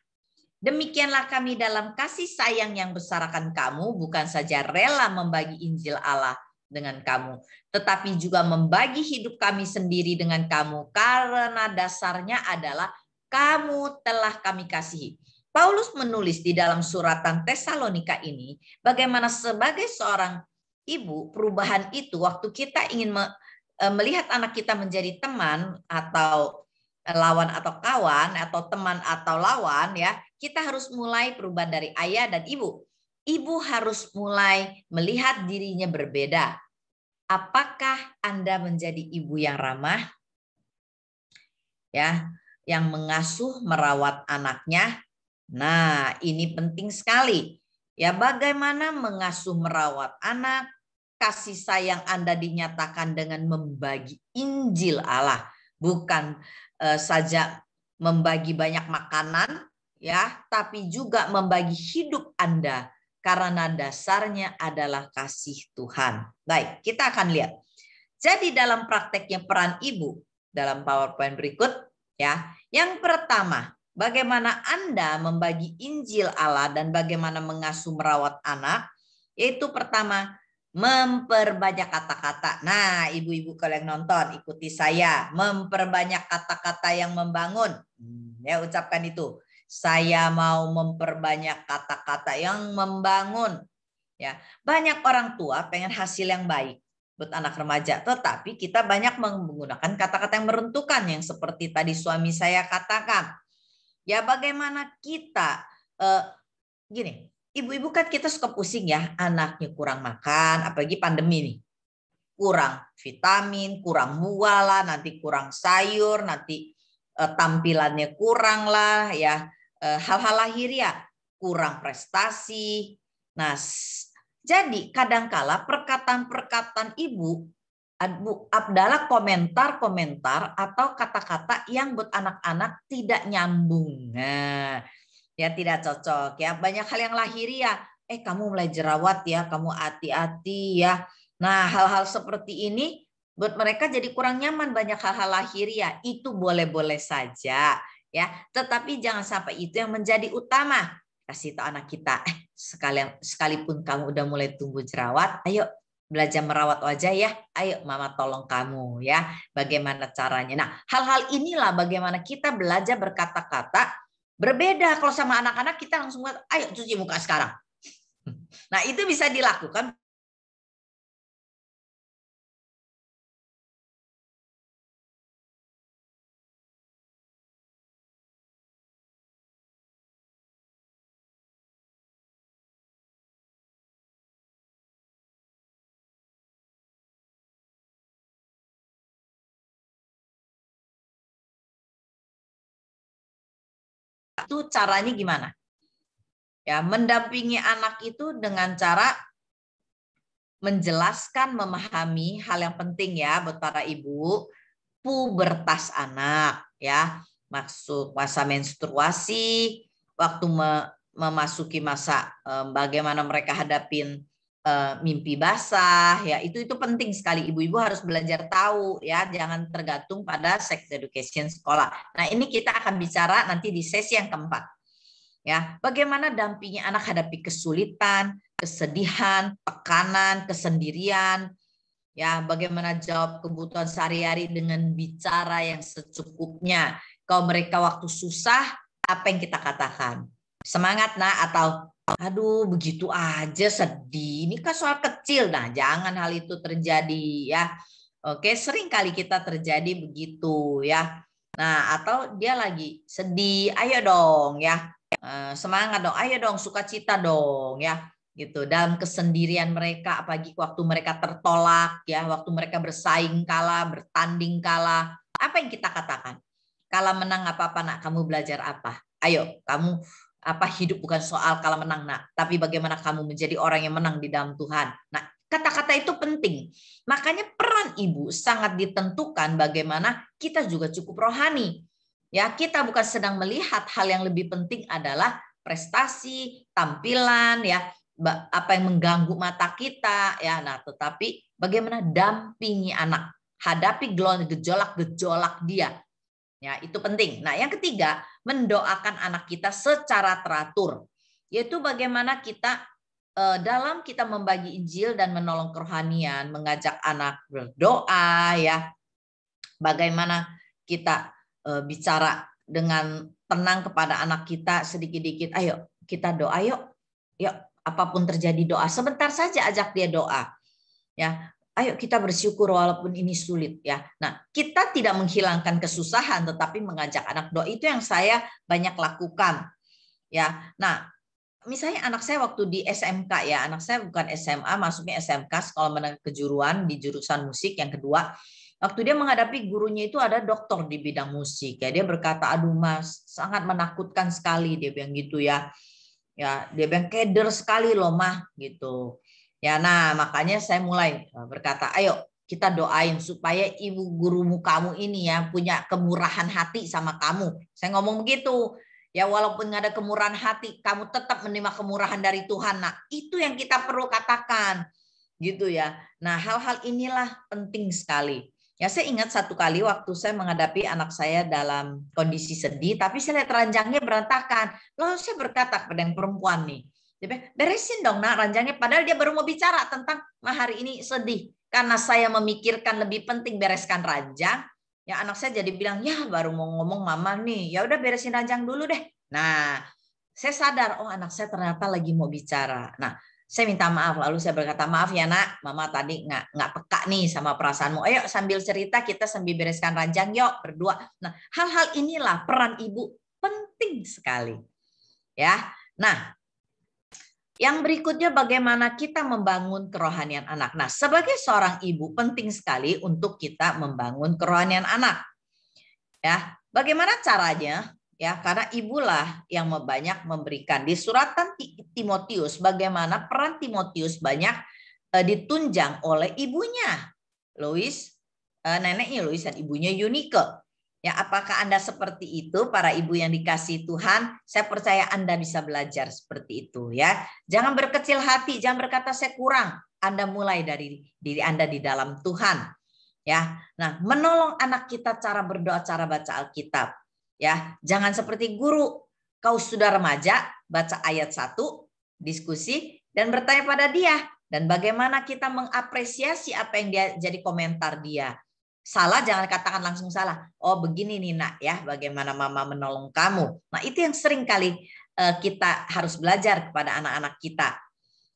Demikianlah kami dalam kasih sayang yang besar akan kamu, bukan saja rela membagi Injil Allah dengan kamu, tetapi juga membagi hidup kami sendiri dengan kamu, karena dasarnya adalah kamu telah kami kasihi. Paulus menulis di dalam suratan Tesalonika ini, bagaimana sebagai seorang ibu, perubahan itu waktu kita ingin melihat anak kita menjadi teman atau lawan atau kawan, atau teman atau lawan, ya, kita harus mulai perubahan dari ayah dan ibu. Ibu harus mulai melihat dirinya berbeda. Apakah Anda menjadi ibu yang ramah? Ya, yang mengasuh, merawat anaknya. Nah, ini penting sekali. Ya, bagaimana mengasuh, merawat anak? Kasih sayang Anda dinyatakan dengan membagi Injil Allah, bukan saja membagi banyak makanan, ya, tapi juga membagi hidup Anda. Karena dasarnya adalah kasih Tuhan. Baik, kita akan lihat. Jadi dalam prakteknya peran ibu dalam PowerPoint berikut, ya. Yang pertama, bagaimana Anda membagi Injil Allah dan bagaimana mengasuh merawat anak, yaitu pertama, memperbanyak kata-kata. Nah, ibu-ibu kalau yang nonton, ikuti saya. Memperbanyak kata-kata yang membangun. Ya, ucapkan itu. Saya mau memperbanyak kata-kata yang membangun. Ya, banyak orang tua pengen hasil yang baik buat anak remaja, tetapi kita banyak menggunakan kata-kata yang meruntuhkan, yang seperti tadi suami saya katakan. Ya, bagaimana kita gini, ibu-ibu kan kita suka pusing ya, anaknya kurang makan, apalagi pandemi nih. Kurang vitamin, kurang buah lah, nanti kurang sayur, nanti tampilannya kurang lah ya. Hal-hal lahiriah, kurang prestasi. Nah, jadi kadangkala perkataan-perkataan ibu adalah komentar-komentar atau kata-kata yang buat anak-anak tidak nyambung. Nah, ya tidak cocok ya. Banyak hal yang lahiriah. Kamu mulai jerawat ya, kamu hati-hati ya. Nah, hal-hal seperti ini Buat mereka jadi kurang nyaman banyak hal-hal lahiriah. Itu boleh-boleh saja, ya. Tetapi jangan sampai itu yang menjadi utama. Kasih tahu anak kita, sekalipun kamu udah mulai tumbuh jerawat, ayo belajar merawat wajah ya. Ayo mama tolong kamu ya. Bagaimana caranya? Nah, hal-hal inilah bagaimana kita belajar berkata-kata. Berbeda kalau sama anak-anak kita langsung ayo cuci muka sekarang. Nah, itu bisa dilakukan. Itu caranya gimana? Ya, mendampingi anak itu dengan cara menjelaskan, memahami hal yang penting ya buat para ibu, pubertas anak ya, masuk masa menstruasi, waktu memasuki masa bagaimana mereka hadapin mimpi basah ya, itu penting sekali. Ibu-ibu harus belajar tahu ya, jangan tergantung pada sex education sekolah. Nah, ini kita akan bicara nanti di sesi yang keempat. Ya, bagaimana dampingi anak hadapi kesulitan, kesedihan, tekanan, kesendirian. Ya, bagaimana jawab kebutuhan sehari-hari dengan bicara yang secukupnya. Kalau mereka waktu susah, apa yang kita katakan? Semangat nak, atau aduh begitu aja sedih. Ini kan soal kecil. Nah, jangan hal itu terjadi ya. Oke, sering kali kita terjadi begitu ya. Nah, atau dia lagi sedih, ayo dong ya. Semangat dong, ayo dong, sukacita dong ya, gitu. Dalam kesendirian mereka, apalagi waktu mereka tertolak ya, waktu mereka bersaing kalah, bertanding kalah, apa yang kita katakan? Kalah menang apa-apa nak, kamu belajar apa? Ayo, kamu hidup bukan soal kalah menang nak, tapi bagaimana kamu menjadi orang yang menang di dalam Tuhan. Nah, kata-kata itu penting. Makanya peran ibu sangat ditentukan bagaimana kita juga cukup rohani. Ya, kita bukan sedang melihat hal yang lebih penting adalah prestasi, tampilan, ya, apa yang mengganggu mata kita, ya. Nah, tetapi bagaimana dampingi anak, hadapi gejolak-gejolak dia. Ya, itu penting. Nah, yang ketiga, mendoakan anak kita secara teratur. Yaitu bagaimana kita dalam kita membagi Injil dan menolong kerohanian, mengajak anak berdoa, ya. Bagaimana kita bicara dengan tenang kepada anak kita sedikit-dikit, ayo kita doa yuk, apapun terjadi doa, sebentar saja ajak dia doa, ya, ayo kita bersyukur walaupun ini sulit ya. Nah, kita tidak menghilangkan kesusahan, tetapi mengajak anak doa, itu yang saya banyak lakukan, ya. Nah, misalnya anak saya waktu di SMK ya, anak saya bukan SMA, masuknya SMK, Sekolah Menengah Kejuruan di jurusan musik yang kedua. Waktu dia menghadapi gurunya itu ada dokter di bidang musik, ya dia berkata, aduh mas, sangat menakutkan sekali, dia bilang gitu ya. Ya, dia bilang keder sekali loh mah gitu. Ya, nah makanya saya mulai berkata, ayo kita doain supaya ibu gurumu kamu ini ya punya kemurahan hati sama kamu. Saya ngomong begitu. Ya walaupun nggak ada kemurahan hati, kamu tetap menerima kemurahan dari Tuhan. Nah, itu yang kita perlu katakan. Gitu ya. Nah, hal-hal inilah penting sekali. Ya, saya ingat satu kali waktu saya menghadapi anak saya dalam kondisi sedih, tapi saya lihat ranjangnya berantakan. Lalu saya berkata kepada yang perempuan nih, dia bilang, beresin dong nak ranjangnya. Padahal dia baru mau bicara tentang hari ini sedih. Karena saya memikirkan lebih penting bereskan ranjang, ya anak saya jadi bilang, ya baru mau ngomong mama nih, ya udah beresin ranjang dulu deh. Nah, saya sadar, oh anak saya ternyata lagi mau bicara. Nah, saya minta maaf, lalu saya berkata, maaf ya nak, mama tadi nggak peka nih sama perasaanmu. Ayo sambil cerita kita sambil bereskan ranjang yuk berdua. Nah, hal-hal inilah peran ibu penting sekali. Ya. Nah, yang berikutnya bagaimana kita membangun kerohanian anak. Nah, sebagai seorang ibu penting sekali untuk kita membangun kerohanian anak. Ya, bagaimana caranya? Ya, karena ibulah yang banyak memberikan. Di suratan Timotius, bagaimana peran Timotius banyak ditunjang oleh ibunya, Lois, neneknya Lois dan ibunya Eunike. Ya, apakah Anda seperti itu, para ibu yang dikasihi Tuhan? Saya percaya Anda bisa belajar seperti itu, ya. Jangan berkecil hati, jangan berkata saya kurang. Anda mulai dari diri Anda di dalam Tuhan. Ya, nah menolong anak kita cara berdoa, cara baca Alkitab. Ya, jangan seperti guru. Kau sudah remaja, baca ayat 1, diskusi dan bertanya pada dia. Dan bagaimana kita mengapresiasi apa yang dia jadi komentar dia. Salah jangan katakan langsung salah. Oh begini nih nak ya, bagaimana mama menolong kamu. Nah itu yang sering kali kita harus belajar kepada anak-anak kita.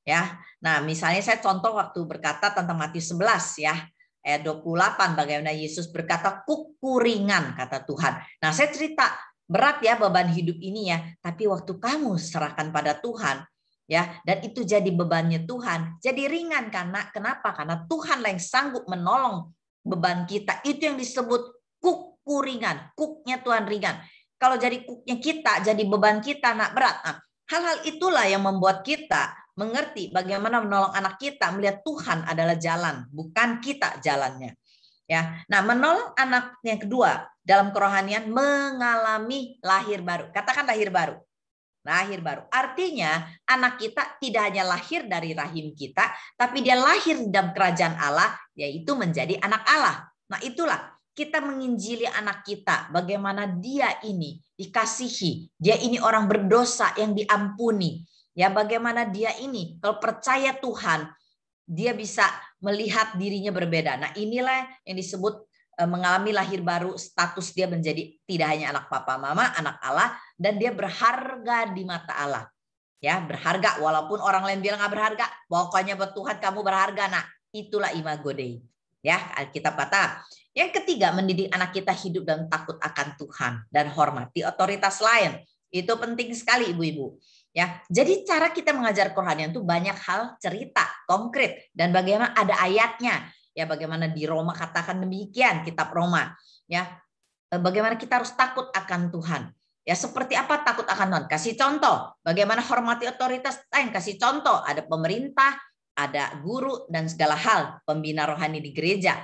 Ya, nah misalnya saya contoh waktu berkata tentang Matius 11 ya. Ayat 28 bagaimana Yesus berkata kukuringan kata Tuhan. Nah saya cerita berat ya beban hidup ini ya. Tapi waktu kamu serahkan pada Tuhan ya, dan itu jadi bebannya Tuhan. Jadi ringan karena kenapa? Karena Tuhanlah yang sanggup menolong beban kita. Itu yang disebut kukuringan. Kuknya Tuhan ringan. Kalau jadi kuknya kita, jadi beban kita nak berat. Nah, hal-hal itulah yang membuat kita mengerti bagaimana menolong anak kita melihat Tuhan adalah jalan, bukan kita jalannya. Ya, nah menolong anak yang kedua dalam kerohanian mengalami lahir baru. Katakan lahir baru. Lahir baru. Artinya anak kita tidak hanya lahir dari rahim kita, tapi dia lahir dalam kerajaan Allah, yaitu menjadi anak Allah. Nah itulah kita menginjili anak kita, bagaimana dia ini dikasihi, dia ini orang berdosa yang diampuni. Ya, bagaimana dia ini kalau percaya Tuhan, dia bisa melihat dirinya berbeda. Nah, inilah yang disebut mengalami lahir baru, status dia menjadi tidak hanya anak papa mama, anak Allah, dan dia berharga di mata Allah. Ya, berharga walaupun orang lain bilang nggak berharga, pokoknya buat Tuhan kamu berharga. Nah, itulah imago Dei. Ya, Alkitab kata. Yang ketiga, mendidik anak kita hidup dan takut akan Tuhan dan hormati otoritas lain. Itu penting sekali ibu-ibu. Ya, jadi cara kita mengajar kerohanian itu banyak hal cerita konkret dan bagaimana ada ayatnya. Ya, bagaimana di Roma katakan demikian, kitab Roma. Ya, bagaimana kita harus takut akan Tuhan. Ya, seperti apa takut akan Tuhan? Kasih contoh. Bagaimana hormati otoritas lain? Kasih contoh. Ada pemerintah, ada guru dan segala hal, pembina rohani di gereja.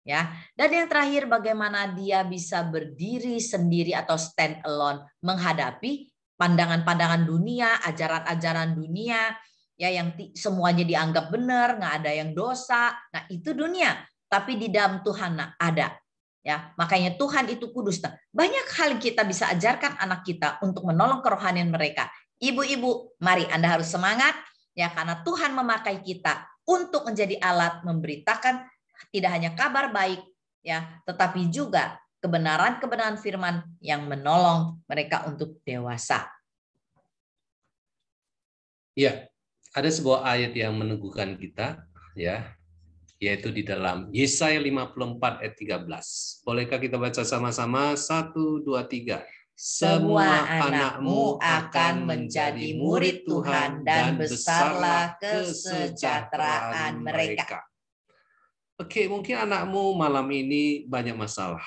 Ya, dan yang terakhir bagaimana dia bisa berdiri sendiri atau stand alone menghadapi pandangan-pandangan dunia, ajaran-ajaran dunia, ya yang semuanya dianggap benar, nggak ada yang dosa. Nah itu dunia, tapi di dalam Tuhan ada. Ya, makanya Tuhan itu kudus. Nah, banyak hal yang kita bisa ajarkan anak kita untuk menolong kerohanian mereka. Ibu-ibu, mari Anda harus semangat ya karena Tuhan memakai kita untuk menjadi alat memberitakan tidak hanya kabar baik ya, tetapi juga kebenaran-kebenaran firman yang menolong mereka untuk dewasa. Ya, ada sebuah ayat yang meneguhkan kita, ya, yaitu di dalam Yesaya 54 ayat 13. Bolehkah kita baca sama-sama? 1, 2, 3. Semua anakmu akan menjadi murid Tuhan dan besarlah kesejahteraan mereka. Oke, mungkin anakmu malam ini banyak masalah.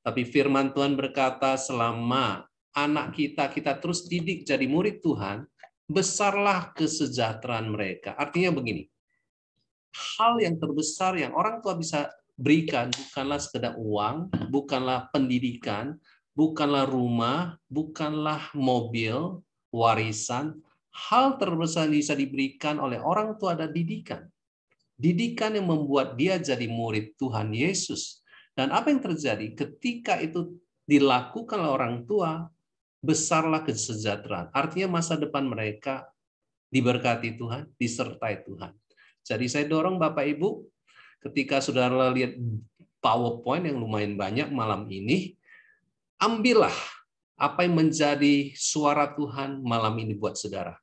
Tapi firman Tuhan berkata selama anak kita terus didik jadi murid Tuhan, besarlah kesejahteraan mereka. Artinya begini, hal yang terbesar yang orang tua bisa berikan bukanlah sekedar uang, bukanlah pendidikan, bukanlah rumah, bukanlah mobil, warisan. Hal terbesar yang bisa diberikan oleh orang tua adalah didikan. Didikan yang membuat dia jadi murid Tuhan Yesus. Dan apa yang terjadi ketika itu dilakukan oleh orang tua, besarlah kesejahteraan. Artinya masa depan mereka diberkati Tuhan, disertai Tuhan. Jadi saya dorong Bapak Ibu, ketika saudara lihat PowerPoint yang lumayan banyak malam ini, ambillah apa yang menjadi suara Tuhan malam ini buat saudara.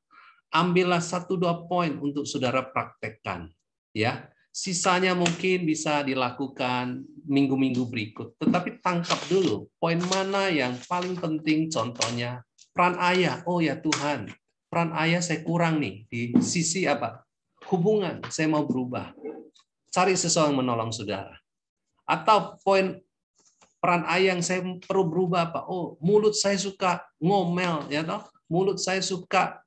Ambillah 1-2 poin untuk saudara praktekkan. Ya, sisanya mungkin bisa dilakukan minggu-minggu berikut. Tetapi tangkap dulu poin mana yang paling penting. Contohnya peran ayah. Oh ya Tuhan, peran ayah saya kurang nih di sisi apa? Hubungan. Saya mau berubah. Cari seseorang menolong saudara. Atau poin peran ayah yang saya perlu berubah apa? Oh, mulut saya suka ngomel, ya toh. Mulut saya suka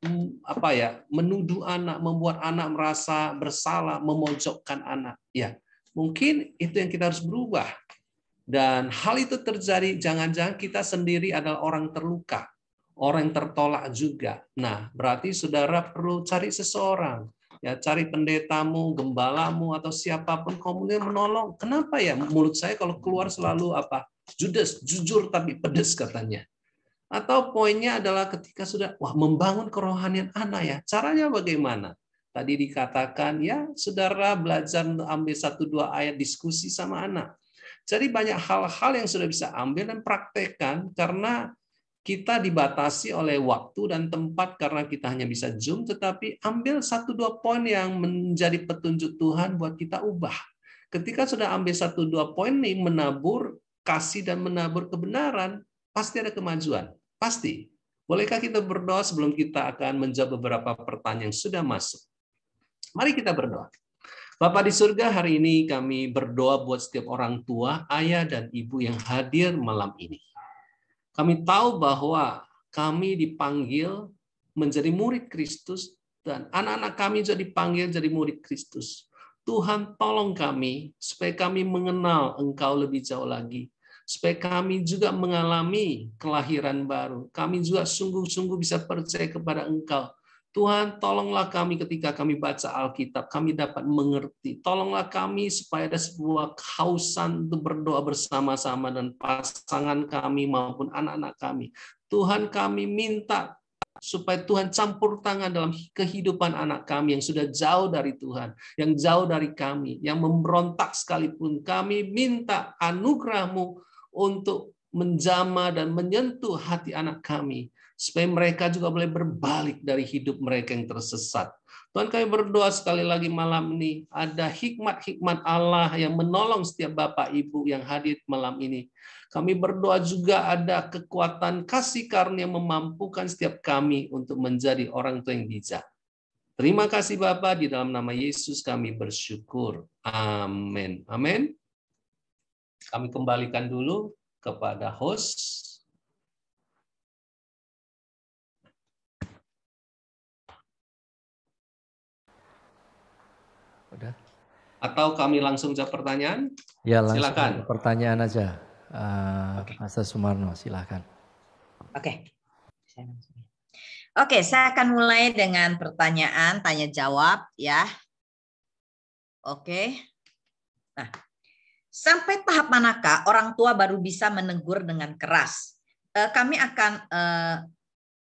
menuduh anak, membuat anak merasa bersalah, memojokkan anak. Ya, mungkin itu yang kita harus berubah. Dan hal itu terjadi, jangan-jangan kita sendiri adalah orang terluka, orang yang tertolak juga. Nah, berarti saudara perlu cari seseorang Ya, cari pendetamu, gembalamu, atau siapapun kemudian menolong. Kenapa ya? Mulut saya kalau keluar selalu apa? Judes, jujur tapi pedes katanya. Atau poinnya adalah ketika sudah membangun kerohanian anak ya. Caranya bagaimana? Tadi dikatakan ya, saudara belajar ambil 1-2 ayat diskusi sama anak. Jadi banyak hal-hal yang sudah bisa ambil dan praktekkan karena kita dibatasi oleh waktu dan tempat karena kita hanya bisa Zoom, tetapi ambil 1-2 poin yang menjadi petunjuk Tuhan buat kita ubah. Ketika sudah ambil 1-2 poin nih, menabur kasih dan menabur kebenaran, pasti ada kemajuan. Pasti. Bolehkah kita berdoa sebelum kita akan menjawab beberapa pertanyaan yang sudah masuk? Mari kita berdoa. Bapa di surga, hari ini kami berdoa buat setiap orang tua, ayah, dan ibu yang hadir malam ini. Kami tahu bahwa kami dipanggil menjadi murid Kristus dan anak-anak kami juga dipanggil jadi murid Kristus. Tuhan tolong kami supaya kami mengenal Engkau lebih jauh lagi. Supaya kami juga mengalami kelahiran baru. Kami juga sungguh-sungguh bisa percaya kepada Engkau. Tuhan, tolonglah kami ketika kami baca Alkitab, kami dapat mengerti. Tolonglah kami supaya ada sebuah kehausan untuk berdoa bersama-sama dan pasangan kami maupun anak-anak kami. Tuhan, kami minta supaya Tuhan campur tangan dalam kehidupan anak kami yang sudah jauh dari Tuhan, yang jauh dari kami, yang memberontak sekalipun. Kami minta anugerah-Mu untuk menjamah dan menyentuh hati anak kami, supaya mereka juga boleh berbalik dari hidup mereka yang tersesat. Tuhan, kami berdoa sekali lagi malam ini, ada hikmat-hikmat Allah yang menolong setiap Bapak Ibu yang hadir malam ini. Kami berdoa juga ada kekuatan kasih karunia yang memampukan setiap kami untuk menjadi orang tua yang bijak. Terima kasih Bapak, di dalam nama Yesus kami bersyukur. Amin. Amin. Kami kembalikan dulu kepada host. Udah. Atau kami langsung jawab pertanyaan? Ya, langsung silakan. Pertanyaan aja. Pastor Sumarno, silakan. Oke. Oke, saya akan mulai dengan pertanyaan tanya jawab ya. Oke. Nah, sampai tahap manakah orang tua baru bisa menegur dengan keras? Kami akan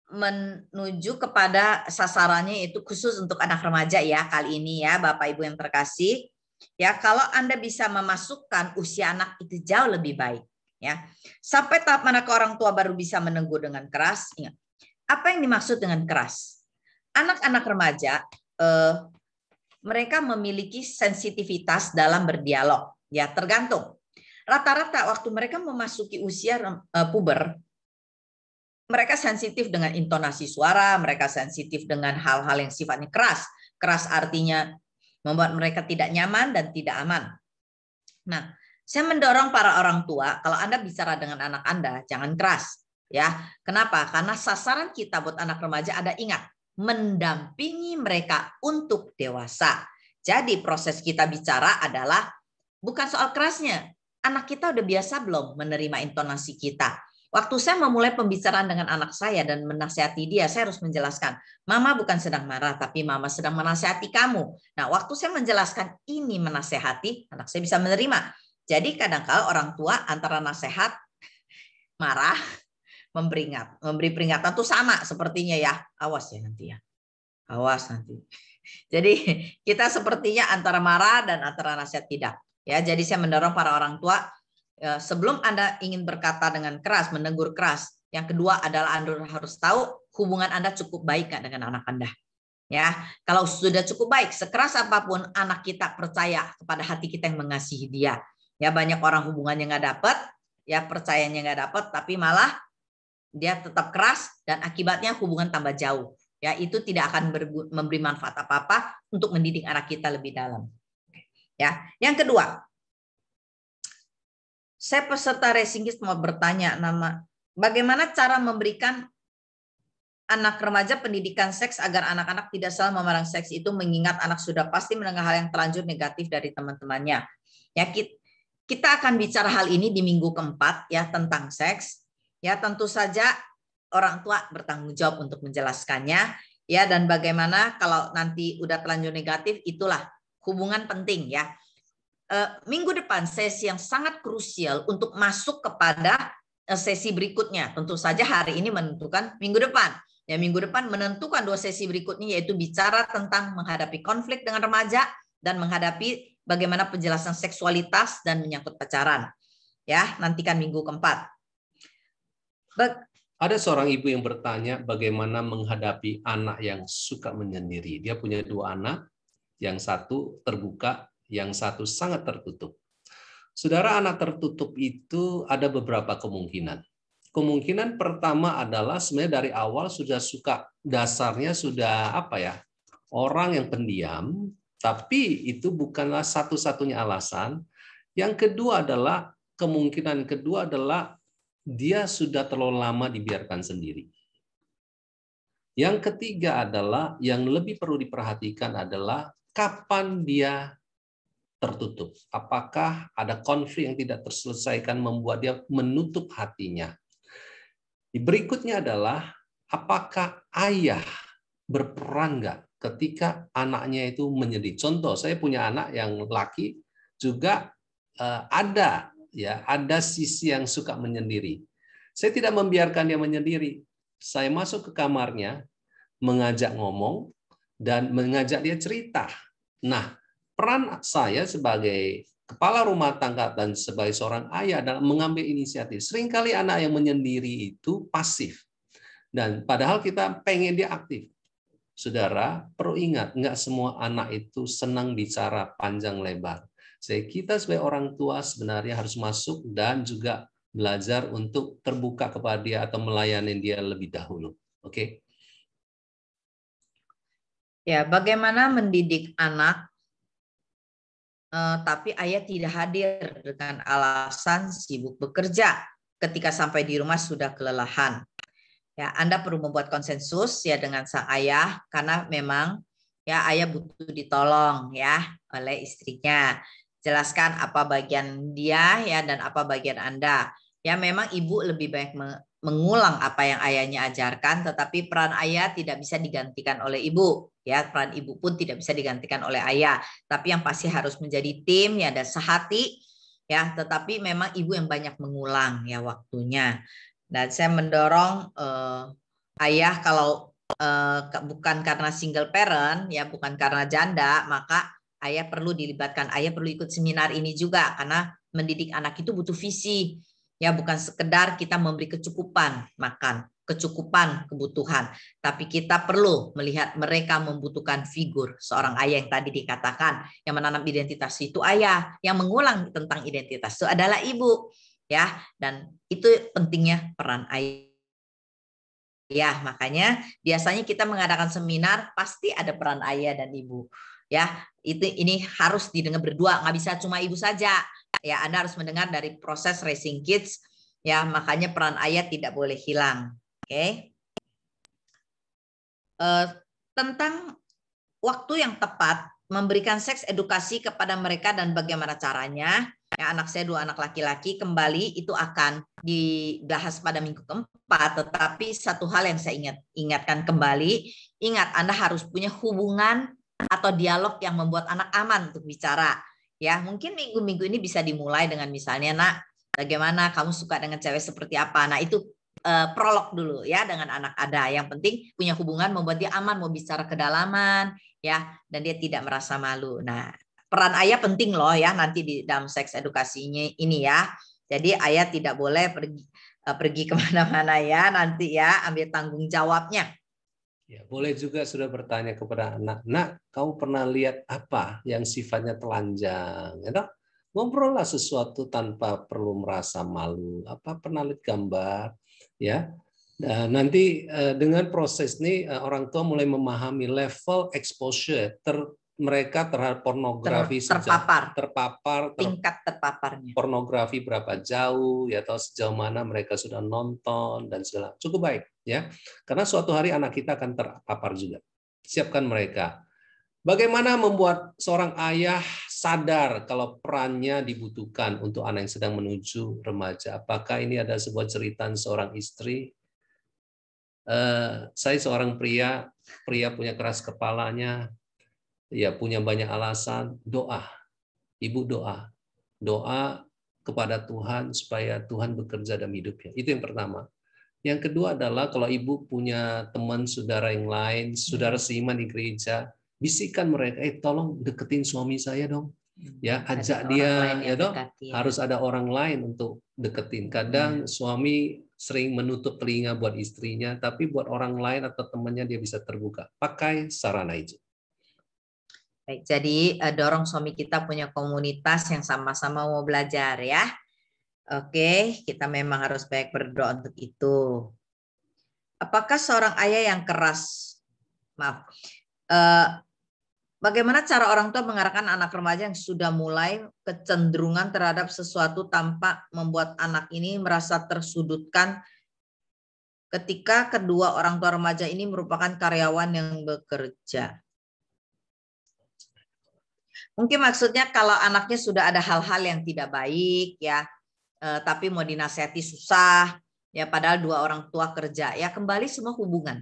menuju kepada sasarannya, yaitu khusus untuk anak remaja ya kali ini ya, Bapak Ibu yang terkasih. Ya, kalau Anda bisa memasukkan usia anak itu jauh lebih baik ya. Sampai tahap manakah orang tua baru bisa menegur dengan keras? Ingat, apa yang dimaksud dengan keras? Anak-anak remaja mereka memiliki sensitivitas dalam berdialog ya, tergantung. Rata-rata waktu mereka memasuki usia puber, mereka sensitif dengan intonasi suara, mereka sensitif dengan hal-hal yang sifatnya keras. Keras artinya membuat mereka tidak nyaman dan tidak aman. Nah, saya mendorong para orang tua, kalau Anda bicara dengan anak Anda, jangan keras. Ya, kenapa? Karena sasaran kita buat anak remaja ada, ingat, mendampingi mereka untuk dewasa. Jadi proses kita bicara adalah bukan soal kerasnya. Anak kita udah biasa belum menerima intonasi kita? Waktu saya memulai pembicaraan dengan anak saya dan menasihati dia, saya harus menjelaskan, Mama bukan sedang marah, tapi Mama sedang menasihati kamu. Nah, waktu saya menjelaskan ini menasihati, anak saya bisa menerima. Jadi kadang-kala orang tua antara nasihat, marah, memberi peringatan itu sama sepertinya ya. Awas ya nanti ya. Awas nanti. Jadi kita sepertinya antara marah dan antara nasihat tidak. Ya, jadi saya mendorong para orang tua, sebelum Anda ingin berkata dengan keras, menegur keras, yang kedua adalah Anda harus tahu hubungan Anda cukup baik nggak dengan anak Anda. Ya, kalau sudah cukup baik, sekeras apapun anak kita percaya kepada hati kita yang mengasihi dia. Ya, banyak orang hubungannya nggak dapat, ya percayanya nggak dapat, tapi malah dia tetap keras dan akibatnya hubungan tambah jauh. Ya, itu tidak akan memberi manfaat apa-apa untuk mendidik anak kita lebih dalam. Ya, yang kedua, saya peserta Racingist mau bertanya, bagaimana cara memberikan anak remaja pendidikan seks agar anak-anak tidak salah memarang seks itu, mengingat anak sudah pasti mendengar hal yang terlanjur negatif dari teman-temannya. Ya, kita akan bicara hal ini di minggu keempat ya, tentang seks. Ya, tentu saja orang tua bertanggung jawab untuk menjelaskannya. Ya, dan bagaimana kalau nanti udah terlanjur negatif, itulah hubungan penting ya. Minggu depan sesi yang sangat krusial untuk masuk kepada sesi berikutnya. Tentu saja hari ini menentukan minggu depan. Ya, minggu depan menentukan 2 sesi berikutnya, yaitu bicara tentang menghadapi konflik dengan remaja dan menghadapi bagaimana penjelasan seksualitas dan menyangkut pacaran. Ya, nantikan minggu keempat. Ada seorang ibu yang bertanya bagaimana menghadapi anak yang suka menyendiri. Dia punya 2 anak, yang satu terbuka, yang satu sangat tertutup. Saudara, anak tertutup itu ada beberapa kemungkinan. Kemungkinan pertama adalah sebenarnya dari awal sudah suka, dasarnya sudah orang yang pendiam, tapi itu bukanlah satu-satunya alasan. Yang kedua adalah, kemungkinan kedua adalah dia sudah terlalu lama dibiarkan sendiri. Yang ketiga adalah, yang lebih perlu diperhatikan adalah kapan dia tertutup. Apakah ada konflik yang tidak terselesaikan membuat dia menutup hatinya? Berikutnya adalah, apakah ayah berperan nggak ketika anaknya itu menyendiri? Contoh, saya punya anak yang laki juga ada sisi yang suka menyendiri. Saya tidak membiarkan dia menyendiri. Saya masuk ke kamarnya, mengajak ngomong, dan mengajak dia cerita. Nah, peran saya sebagai kepala rumah tangga dan sebagai seorang ayah adalah mengambil inisiatif. Seringkali anak yang menyendiri itu pasif. Dan padahal kita pengen dia aktif. Saudara, perlu ingat, nggak semua anak itu senang bicara panjang lebar. Jadi kita sebagai orang tua sebenarnya harus masuk dan juga belajar untuk terbuka kepada dia atau melayani dia lebih dahulu. Oke? Ya, bagaimana mendidik anak tapi ayah tidak hadir dengan alasan sibuk bekerja ketika sampai di rumah sudah kelelahan. Ya, Anda perlu membuat konsensus ya dengan sang ayah, karena memang ya ayah butuh ditolong ya oleh istrinya. Jelaskan apa bagian dia ya dan apa bagian Anda. Ya, memang ibu lebih baik mengulang apa yang ayahnya ajarkan, tetapi peran ayah tidak bisa digantikan oleh ibu. Ya, peran ibu pun tidak bisa digantikan oleh ayah. Tapi yang pasti harus menjadi tim ya dan sehati ya. Tetapi memang ibu yang banyak mengulang ya waktunya. Dan saya mendorong ayah kalau bukan karena single parent ya, bukan karena janda, maka ayah perlu dilibatkan. Ayah perlu ikut seminar ini juga, karena mendidik anak itu butuh visi. Ya, bukan sekedar kita memberi kecukupan makan, kecukupan kebutuhan, tapi kita perlu melihat mereka membutuhkan figur seorang ayah yang tadi dikatakan, yang menanam identitas itu ayah, yang mengulang tentang identitas itu adalah ibu. Ya, dan itu pentingnya peran ayah. Ya, makanya biasanya kita mengadakan seminar pasti ada peran ayah dan ibu. Ya, ini harus didengar berdua, nggak bisa cuma ibu saja. Ya, Anda harus mendengar dari proses raising kids. Ya, makanya peran ayah tidak boleh hilang. Oke. Tentang waktu yang tepat memberikan seks edukasi kepada mereka dan bagaimana caranya. Ya, anak saya 2 anak laki-laki, kembali itu akan dibahas pada minggu keempat. Tetapi satu hal yang saya ingatkan kembali, ingat Anda harus punya hubungan atau dialog yang membuat anak aman untuk bicara. Ya, mungkin minggu-minggu ini bisa dimulai dengan misalnya, nak, bagaimana kamu suka dengan cewek seperti apa? Nah, itu prolog dulu ya dengan anak Anda. Yang penting punya hubungan membuat dia aman mau bicara kedalaman ya, dan dia tidak merasa malu. Nah, peran ayah penting loh ya nanti di dalam seks edukasinya ini ya. Jadi ayah tidak boleh pergi kemana-mana ya nanti ya, ambil tanggung jawabnya. Ya, boleh juga sudah bertanya kepada anak, nak, kamu pernah lihat apa yang sifatnya telanjang? Ya, ngobrollah sesuatu tanpa perlu merasa malu. Apa pernah lihat gambar? Ya, nanti dengan proses ini orang tua mulai memahami level exposure mereka terhadap pornografi, terpapar tingkat terpaparnya, pornografi berapa jauh ya, atau sejauh mana mereka sudah nonton dan segala, cukup baik ya, karena suatu hari anak kita akan terpapar juga. Siapkan mereka. Bagaimana membuat seorang ayah sadar kalau perannya dibutuhkan untuk anak yang sedang menuju remaja? Apakah ini ada sebuah cerita seorang istri? Saya seorang pria, pria punya keras kepalanya, ya punya banyak alasan, doa. Ibu doa kepada Tuhan supaya Tuhan bekerja dalam hidupnya. Itu yang pertama. Yang kedua adalah kalau ibu punya teman saudara yang lain, saudara seiman di gereja, bisikan mereka, tolong deketin suami saya dong. Ya, ajak dia, ya dong. Harus ada orang lain untuk deketin. Kadang suami sering menutup telinga buat istrinya, tapi buat orang lain atau temannya dia bisa terbuka. Pakai sarana itu. Baik, jadi dorong suami kita punya komunitas yang sama-sama mau belajar ya. Oke, kita memang harus banyak berdoa untuk itu. Apakah seorang ayah yang keras, bagaimana cara orang tua mengarahkan anak remaja yang sudah mulai kecenderungan terhadap sesuatu tanpa membuat anak ini merasa tersudutkan ketika kedua orang tua remaja ini merupakan karyawan yang bekerja? Mungkin maksudnya kalau anaknya sudah ada hal-hal yang tidak baik ya, tapi mau dinasihati susah ya, padahal dua orang tua kerja ya, kembali semua hubungan.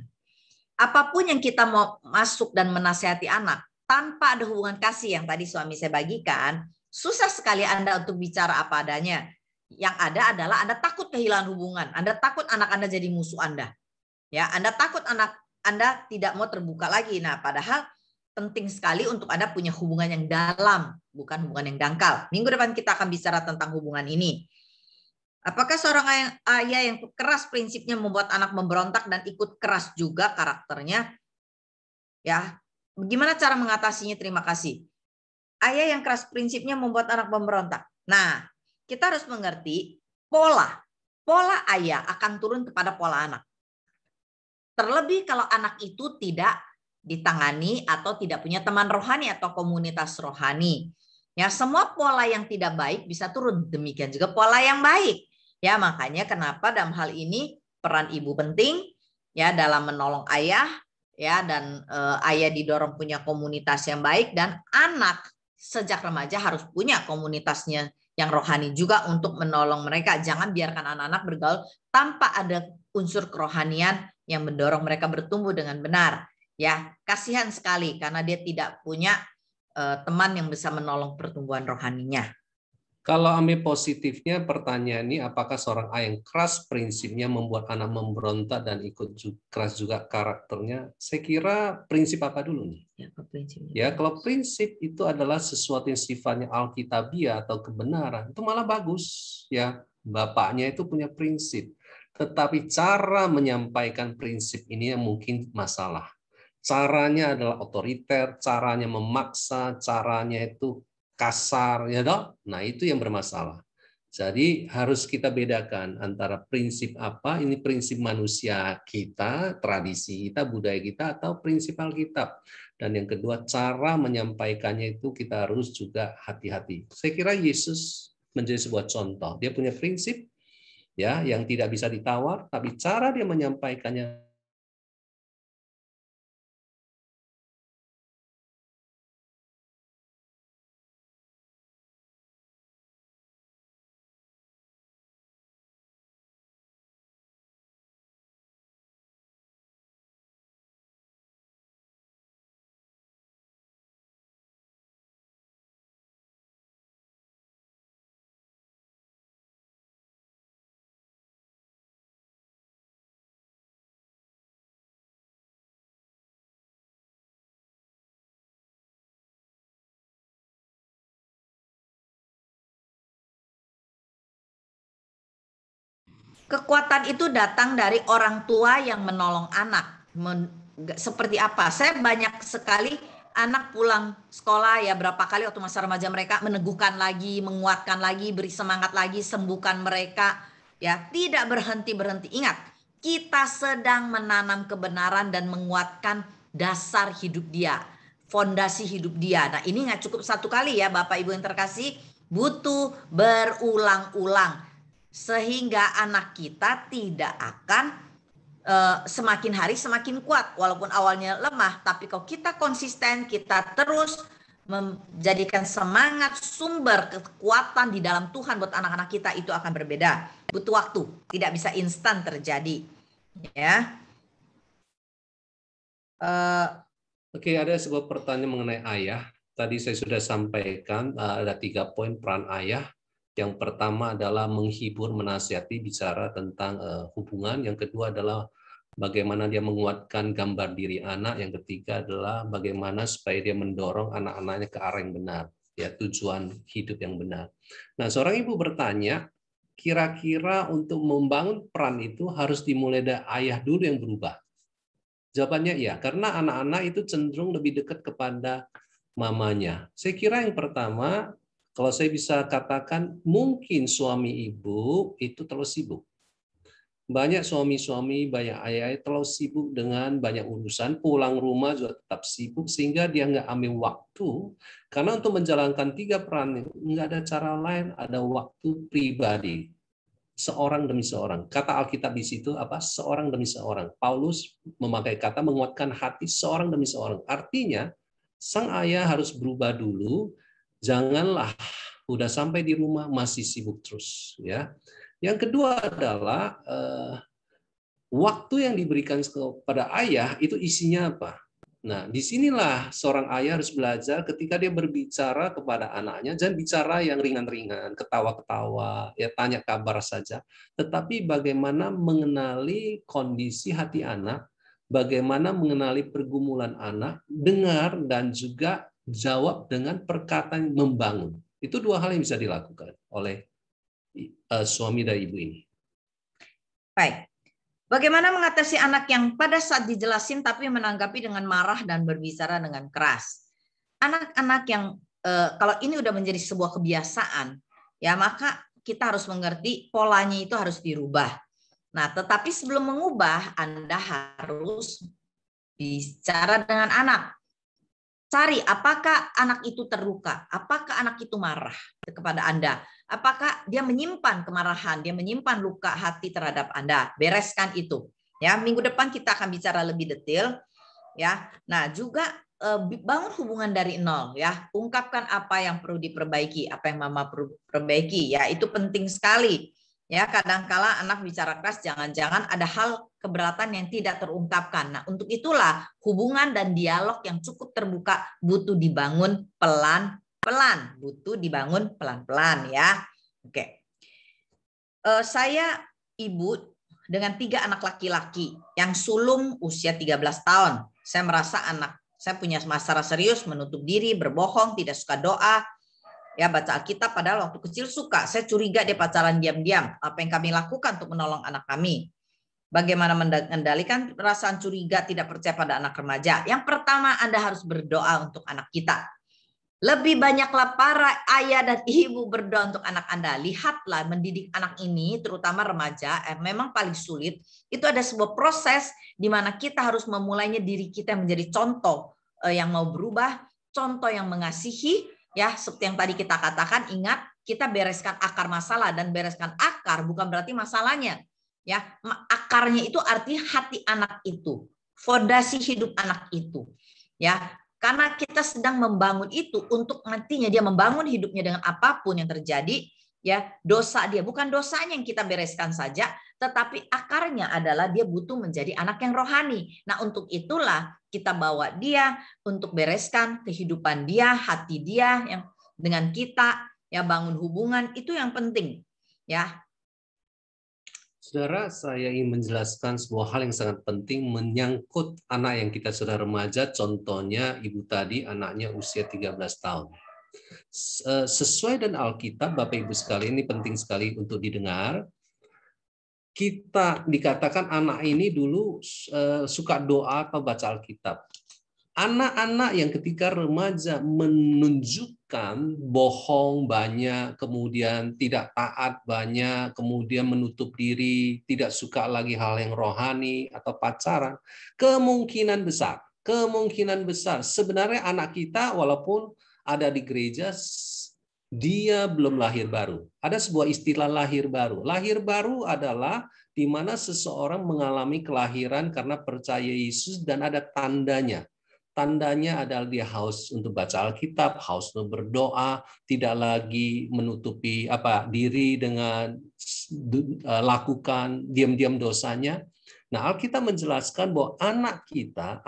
Apapun yang kita mau masuk dan menasihati anak tanpa ada hubungan kasih yang tadi suami saya bagikan, susah sekali Anda untuk bicara apa adanya. Yang ada adalah Anda takut kehilangan hubungan, Anda takut anak Anda jadi musuh Anda. Ya, Anda takut anak Anda tidak mau terbuka lagi. Nah, padahal penting sekali untuk Anda punya hubungan yang dalam, bukan hubungan yang dangkal. Minggu depan kita akan bicara tentang hubungan ini. Apakah seorang ayah yang keras prinsipnya membuat anak memberontak dan ikut keras juga karakternya? Ya, bagaimana cara mengatasinya? Terima kasih. Ayah yang keras prinsipnya membuat anak memberontak. Nah, kita harus mengerti pola ayah akan turun kepada pola anak. Terlebih kalau anak itu tidak ditangani atau tidak punya teman rohani atau komunitas rohani. Ya, semua pola yang tidak baik bisa turun, demikian juga pola yang baik. Ya, makanya kenapa dalam hal ini peran ibu penting ya dalam menolong ayah ya, dan ayah didorong punya komunitas yang baik, dan anak sejak remaja harus punya komunitasnya yang rohani juga untuk menolong mereka. Jangan biarkan anak-anak bergaul tanpa ada unsur kerohanian yang mendorong mereka bertumbuh dengan benar. Ya, kasihan sekali karena dia tidak punya teman yang bisa menolong pertumbuhan rohaninya. Kalau ambil positifnya, pertanyaan ini, apakah seorang ayah yang keras prinsipnya membuat anak memberontak dan ikut keras juga karakternya? Saya kira prinsip apa dulu nih? Ya, kalau prinsip itu adalah sesuatu yang sifatnya alkitabiah atau kebenaran, itu malah bagus. Ya, bapaknya itu punya prinsip. Tetapi cara menyampaikan prinsip ini yang mungkin masalah. Caranya adalah otoriter, caranya memaksa, caranya itu kasar, ya dong. Nah, itu yang bermasalah. Jadi harus kita bedakan antara prinsip apa, ini prinsip manusia kita, tradisi kita, budaya kita, atau prinsip Alkitab. Dan yang kedua, cara menyampaikannya itu kita harus juga hati-hati. Saya kira Yesus menjadi sebuah contoh. Dia punya prinsip ya yang tidak bisa ditawar, tapi cara dia menyampaikannya Kekuatan itu datang dari orang tua yang menolong anak. Seperti apa? Saya banyak sekali anak pulang sekolah ya, berapa kali waktu masa remaja mereka meneguhkan lagi, menguatkan lagi, beri semangat lagi, sembuhkan mereka. Ya, tidak berhenti-berhenti. Ingat, kita sedang menanam kebenaran dan menguatkan dasar hidup dia, fondasi hidup dia. Nah, ini nggak cukup satu kali ya Bapak Ibu yang terkasih, butuh berulang-ulang. Sehingga anak kita tidak akan semakin hari semakin kuat. Walaupun awalnya lemah, tapi kalau kita konsisten, kita terus menjadikan semangat, sumber kekuatan di dalam Tuhan buat anak-anak kita, itu akan berbeda. Butuh waktu, tidak bisa instan terjadi. Ya. Oke, ada sebuah pertanyaan mengenai ayah. Tadi saya sudah sampaikan ada 3 poin peran ayah. Yang pertama adalah menghibur, menasihati, bicara tentang hubungan. Yang kedua adalah bagaimana dia menguatkan gambar diri anak. Yang ketiga adalah bagaimana supaya dia mendorong anak-anaknya ke arah yang benar, ya, tujuan hidup yang benar. Nah, seorang ibu bertanya, kira-kira untuk membangun peran itu harus dimulai dari ayah dulu yang berubah. Jawabannya iya, karena anak-anak itu cenderung lebih dekat kepada mamanya. Saya kira yang pertama, kalau saya bisa katakan, mungkin suami ibu itu terlalu sibuk. Banyak suami-suami, banyak ayah terlalu sibuk dengan banyak urusan, pulang rumah juga tetap sibuk, sehingga dia nggak ambil waktu, karena untuk menjalankan 3 peran, nggak ada cara lain, ada waktu pribadi. Seorang demi seorang. Kata Alkitab di situ apa? Seorang demi seorang. Paulus memakai kata menguatkan hati seorang demi seorang. Artinya, sang ayah harus berubah dulu. Janganlah udah sampai di rumah masih sibuk terus, ya. Yang kedua adalah waktu yang diberikan kepada ayah itu isinya apa? Nah, disinilah seorang ayah harus belajar ketika dia berbicara kepada anaknya, jangan bicara yang ringan-ringan, ketawa-ketawa, ya tanya kabar saja. Tetapi bagaimana mengenali kondisi hati anak, bagaimana mengenali pergumulan anak, dengar dan juga jawab dengan perkataan yang membangun. Itu 2 hal yang bisa dilakukan oleh suami dan ibu ini. Baik. Bagaimana mengatasi anak yang pada saat dijelasin tapi menanggapi dengan marah dan berbicara dengan keras? Anak-anak yang kalau ini udah menjadi sebuah kebiasaan, ya maka kita harus mengerti polanya itu harus dirubah. Nah, tetapi sebelum mengubah, Anda harus bicara dengan anak. Cari apakah anak itu terluka, apakah anak itu marah kepada Anda, apakah dia menyimpan kemarahan, dia menyimpan luka hati terhadap Anda. Bereskan itu. Ya, minggu depan kita akan bicara lebih detail. Ya, nah juga bangun hubungan dari nol. Ya, ungkapkan apa yang perlu diperbaiki, apa yang mama perlu perbaiki. Ya, itu penting sekali. Ya, kadangkala anak bicara keras, jangan-jangan ada hal keberatan yang tidak terungkapkan. Nah, untuk itulah hubungan dan dialog yang cukup terbuka butuh dibangun pelan-pelan, butuh dibangun pelan-pelan ya. Oke. Saya ibu dengan 3 anak laki-laki yang sulung usia 13 tahun. Saya merasa anak saya punya masalah serius, menutup diri, berbohong, tidak suka doa. Ya, baca Alkitab padahal waktu kecil suka. Saya curiga dia pacaran diam-diam. Apa yang kami lakukan untuk menolong anak kami? Bagaimana mengendalikan perasaan curiga, tidak percaya pada anak remaja? Yang pertama, Anda harus berdoa untuk anak kita. Lebih banyaklah para ayah dan ibu berdoa untuk anak Anda. Lihatlah mendidik anak ini, terutama remaja, memang paling sulit. Itu ada sebuah proses di mana kita harus memulainya diri kita menjadi contoh yang mau berubah, contoh yang mengasihi. Ya, seperti yang tadi kita katakan, ingat kita bereskan akar masalah, dan bereskan akar bukan berarti masalahnya. Ya, akarnya itu arti hati anak itu, fondasi hidup anak itu. Ya, karena kita sedang membangun itu untuk nantinya dia membangun hidupnya dengan apapun yang terjadi. Ya, dosa dia bukan dosanya yang kita bereskan saja, tetapi akarnya adalah dia butuh menjadi anak yang rohani. Nah, untuk itulah kita bawa dia untuk bereskan kehidupan dia, hati dia yang dengan kita, ya bangun hubungan itu yang penting. Ya. Saudara, saya ingin menjelaskan sebuah hal yang sangat penting menyangkut anak yang kita sudah remaja, contohnya ibu tadi anaknya usia 13 tahun. Sesuai dengan Alkitab, Bapak Ibu sekalian, ini penting sekali untuk didengar. Kita dikatakan anak ini dulu suka doa atau baca Alkitab. Anak-anak yang ketika remaja menunjukkan bohong banyak, kemudian tidak taat banyak, kemudian menutup diri, tidak suka lagi hal yang rohani atau pacaran, kemungkinan besar sebenarnya anak kita walaupun ada di gereja, dia belum lahir baru. Ada sebuah istilah lahir baru. Lahir baru adalah di mana seseorang mengalami kelahiran karena percaya Yesus dan ada tandanya. Tandanya adalah dia haus untuk baca Alkitab, haus untuk berdoa, tidak lagi menutupi diri dengan lakukan diam-diam dosanya. Nah, Alkitab menjelaskan bahwa anak kita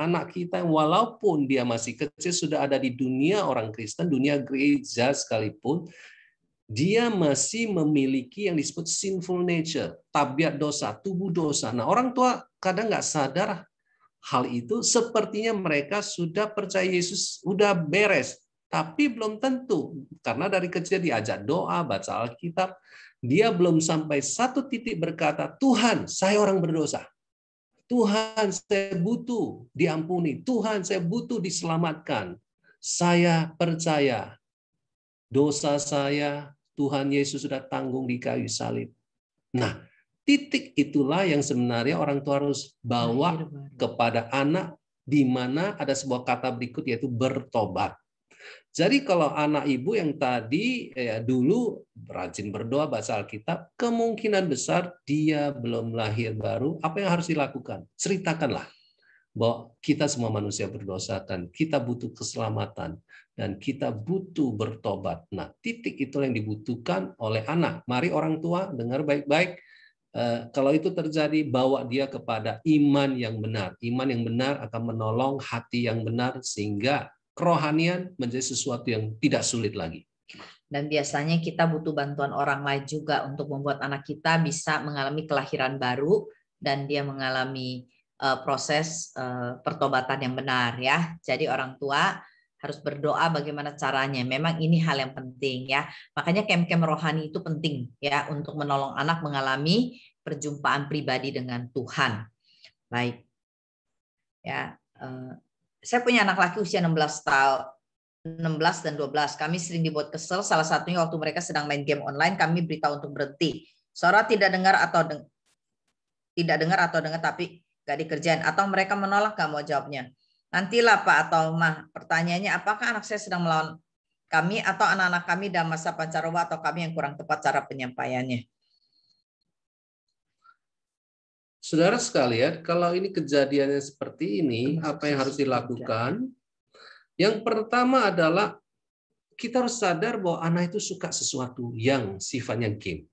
yang walaupun dia masih kecil sudah ada di dunia orang Kristen, dunia gereja sekalipun, dia masih memiliki yang disebut sinful nature, tabiat dosa, tubuh dosa. Nah, orang tua kadang nggak sadar hal itu, sepertinya mereka sudah percaya Yesus, udah beres. Tapi belum tentu, karena dari kecil diajak doa, baca Alkitab, dia belum sampai satu titik berkata, Tuhan, saya orang berdosa. Tuhan, saya butuh diampuni. Tuhan, saya butuh diselamatkan. Saya percaya dosa saya, Tuhan Yesus sudah tanggung di kayu salib. Nah, titik itulah yang sebenarnya orang tua harus bawa kepada anak, di mana ada sebuah kata berikut yaitu bertobat. Jadi kalau anak ibu yang tadi dulu rajin berdoa baca Alkitab, kemungkinan besar dia belum lahir baru. Apa yang harus dilakukan? Ceritakanlah bahwa kita semua manusia berdosa dan kita butuh keselamatan dan kita butuh bertobat. Nah, titik itu yang dibutuhkan oleh anak. Mari orang tua dengar baik-baik. Kalau itu terjadi, bawa dia kepada iman yang benar. Iman yang benar akan menolong hati yang benar sehingga kerohanian menjadi sesuatu yang tidak sulit lagi. Dan biasanya kita butuh bantuan orang lain juga untuk membuat anak kita bisa mengalami kelahiran baru dan dia mengalami proses pertobatan yang benar ya. Jadi orang tua harus berdoa bagaimana caranya. Memang ini hal yang penting ya. Makanya kem-kem rohani itu penting ya untuk menolong anak mengalami perjumpaan pribadi dengan Tuhan. Baik. Ya, saya punya anak laki usia 16 dan 12. Kami sering dibuat kesel. Salah satunya waktu mereka sedang main game online, kami beritahu untuk berhenti. Saudara tidak dengar atau dengar tapi gak dikerjain. Atau mereka menolak, gak mau jawabnya. Nantilah Pak atau Mah. Pertanyaannya, apakah anak saya sedang melawan kami atau anak-anak kami dalam masa pancaroba atau kami yang kurang tepat cara penyampaiannya? Saudara sekalian, kalau ini kejadiannya seperti ini, apa yang harus dilakukan? Yang pertama adalah kita harus sadar bahwa anak itu suka sesuatu yang sifatnya game.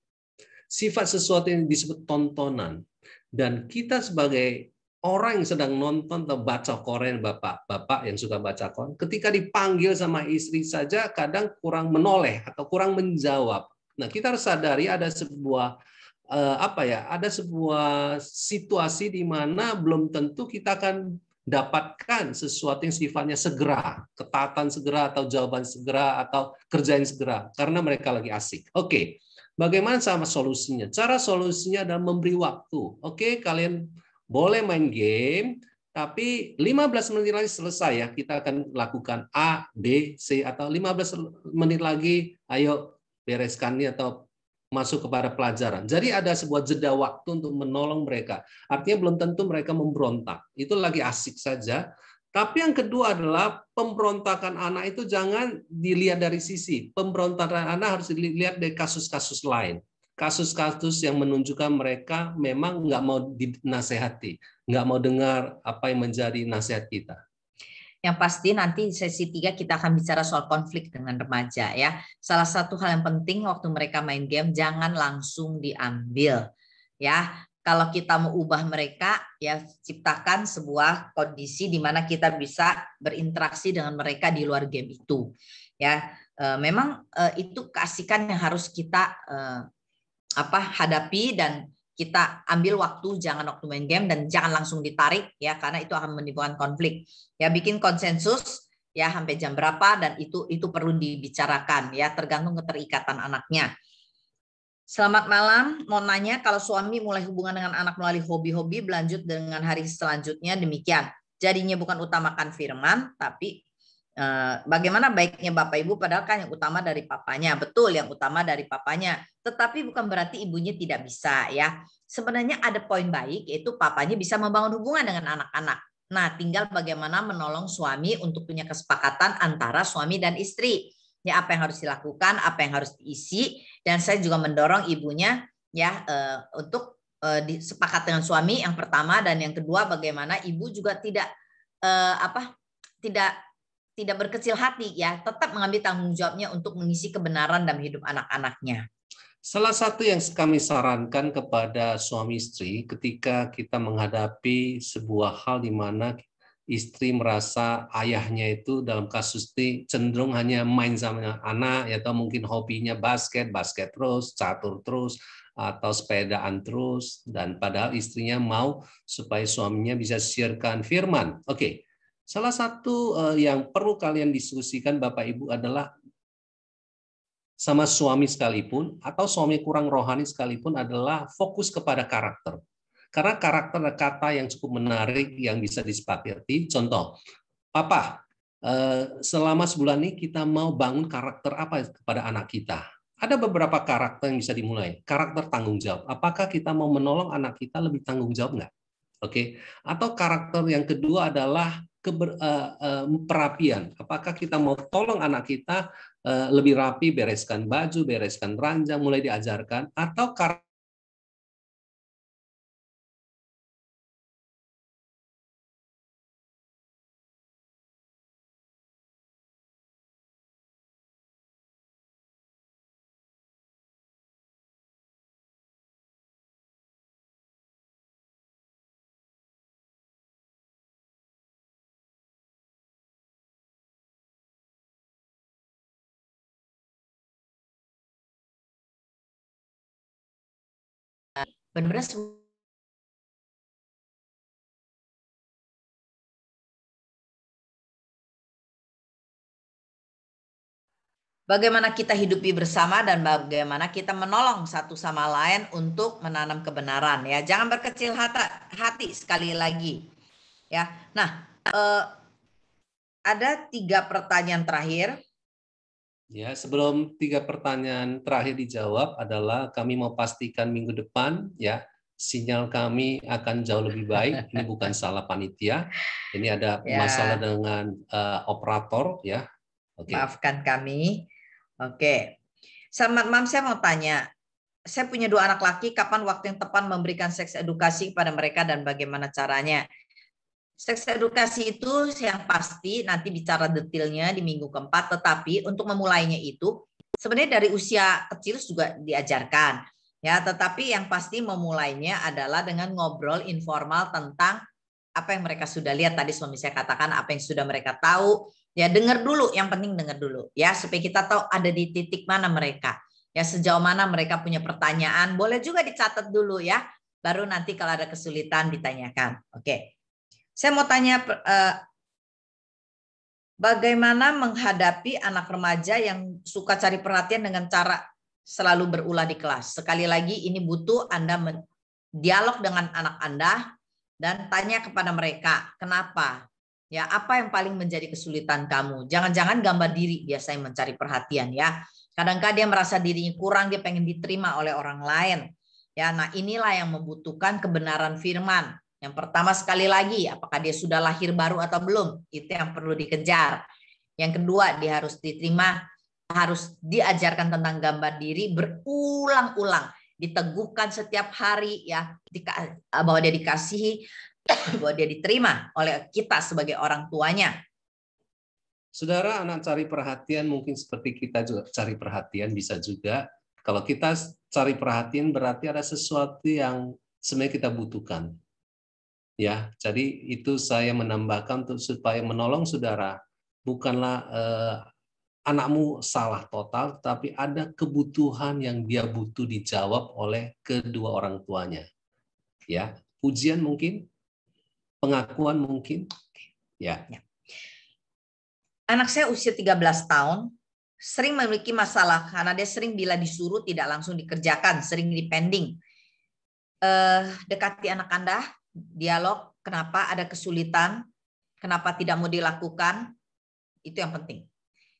Sifat sesuatu yang disebut tontonan. Dan kita sebagai orang yang sedang nonton atau baca Koran, bapak-bapak yang suka baca Koran, ketika dipanggil sama istri saja kadang kurang menoleh atau kurang menjawab. Nah, kita harus sadari ada sebuah ada sebuah situasi di mana belum tentu kita akan dapatkan sesuatu yang sifatnya segera, ketaatan segera atau jawaban segera atau kerjain segera karena mereka lagi asik. Oke. Bagaimana sama solusinya? Cara solusinya adalah memberi waktu. Oke, kalian boleh main game, tapi 15 menit lagi selesai ya. Kita akan lakukan A, B, C atau 15 menit lagi ayo bereskan ini atau masuk kepada pelajaran. Jadi ada sebuah jeda waktu untuk menolong mereka. Artinya belum tentu mereka memberontak. Itu lagi asik saja. Tapi yang kedua adalah pemberontakan anak itu jangan dilihat dari sisi. Pemberontakan anak harus dilihat dari kasus-kasus lain. Kasus-kasus yang menunjukkan mereka memang nggak mau dinasehati. Nggak mau dengar apa yang menjadi nasihat kita. Yang pasti nanti sesi 3 kita akan bicara soal konflik dengan remaja ya. Salah satu hal yang penting waktu mereka main game jangan langsung diambil ya. Kalau kita mau ubah mereka ya ciptakan sebuah kondisi di mana kita bisa berinteraksi dengan mereka di luar game itu. Ya, memang itu keasikan yang harus kita hadapi dan kita ambil waktu, jangan waktu main game dan jangan langsung ditarik ya karena itu akan menimbulkan konflik. Ya bikin konsensus ya sampai jam berapa dan itu perlu dibicarakan ya tergantung keterikatan anaknya. Selamat malam, mau nanya kalau suami mulai hubungan dengan anak melalui hobi-hobi berlanjut dengan hari selanjutnya demikian. Jadinya bukan utamakan firman tapi bagaimana baiknya Bapak Ibu padahal kan yang utama dari papanya. Betul yang utama dari papanya. Tetapi bukan berarti ibunya tidak bisa ya. Sebenarnya ada poin baik yaitu papanya bisa membangun hubungan dengan anak-anak. Nah, tinggal bagaimana menolong suami untuk punya kesepakatan antara suami dan istri. Ya apa yang harus dilakukan, apa yang harus diisi dan saya juga mendorong ibunya ya untuk sepakat dengan suami yang pertama dan yang kedua bagaimana ibu juga tidak berkecil hati ya, tetap mengambil tanggung jawabnya untuk mengisi kebenaran dalam hidup anak-anaknya. Salah satu yang kami sarankan kepada suami istri ketika kita menghadapi sebuah hal di mana istri merasa ayahnya itu dalam kasus ini cenderung hanya main sama anak, atau mungkin hobinya basket terus, catur terus, atau sepedaan terus, dan padahal istrinya mau supaya suaminya bisa siarkan firman. Oke, salah satu yang perlu kalian diskusikan Bapak Ibu adalah sama suami sekalipun atau suami kurang rohani sekalipun adalah fokus kepada karakter. Karena karakter adalah kata yang cukup menarik yang bisa disepakati. Contoh, Papa, selama sebulan ini kita mau bangun karakter apa kepada anak kita? Ada beberapa karakter yang bisa dimulai. Karakter tanggung jawab. Apakah kita mau menolong anak kita lebih tanggung jawab nggak? Oke. Atau karakter yang kedua adalah perapian. Apakah kita mau tolong anak kita lebih rapi, bereskan baju, bereskan ranjang, mulai diajarkan, atau Benar-benar bagaimana kita hidupi bersama dan bagaimana kita menolong satu sama lain untuk menanam kebenaran, ya. Jangan berkecil hati sekali lagi, ya. Nah, ada 3 pertanyaan terakhir. Ya, sebelum 3 pertanyaan terakhir dijawab adalah kami mau pastikan minggu depan, ya, sinyal kami akan jauh lebih baik. Ini bukan salah panitia. Ini ada masalah dengan operator, ya. Oke. Maafkan kami. Oke. Selamat malam, saya mau tanya. Saya punya 2 anak laki, kapan waktu yang tepat memberikan seks edukasi kepada mereka dan bagaimana caranya? Seks edukasi itu yang pasti nanti bicara detailnya di minggu keempat, tetapi untuk memulainya itu sebenarnya dari usia kecil juga diajarkan. Ya, tetapi yang pasti memulainya adalah dengan ngobrol informal tentang apa yang mereka sudah lihat. Tadi suami saya katakan apa yang sudah mereka tahu. Ya, dengar dulu, yang penting dengar dulu ya, supaya kita tahu ada di titik mana mereka. Ya, sejauh mana mereka punya pertanyaan, boleh juga dicatat dulu ya. Baru nanti kalau ada kesulitan ditanyakan. Oke. Saya mau tanya bagaimana menghadapi anak remaja yang suka cari perhatian dengan cara selalu berulah di kelas. Sekali lagi ini butuh Anda dialog dengan anak Anda dan tanya kepada mereka, kenapa? Ya, apa yang paling menjadi kesulitan kamu? Jangan-jangan gambar diri biasa yang mencari perhatian ya. Kadang-kadang dia merasa dirinya kurang, dia pengen diterima oleh orang lain. Ya, nah inilah yang membutuhkan kebenaran firman. Yang pertama sekali lagi, apakah dia sudah lahir baru atau belum? Itu yang perlu dikejar. Yang kedua, dia harus diterima, harus diajarkan tentang gambar diri berulang-ulang, diteguhkan setiap hari ya, bahwa dia dikasihi, bahwa dia diterima oleh kita sebagai orang tuanya. Saudara, anak cari perhatian mungkin seperti kita juga cari perhatian, bisa juga. Kalau kita cari perhatian berarti ada sesuatu yang sebenarnya kita butuhkan. Ya, jadi itu saya menambahkan untuk supaya menolong saudara, bukanlah anakmu salah total, tapi ada kebutuhan yang dia butuh dijawab oleh kedua orang tuanya. Ya, pujian mungkin, pengakuan mungkin, ya. Anak saya usia 13 tahun, sering memiliki masalah karena dia sering bila disuruh tidak langsung dikerjakan, sering dipending. Dekati anak Anda, dialog, kenapa ada kesulitan, kenapa tidak mau dilakukan, itu yang penting.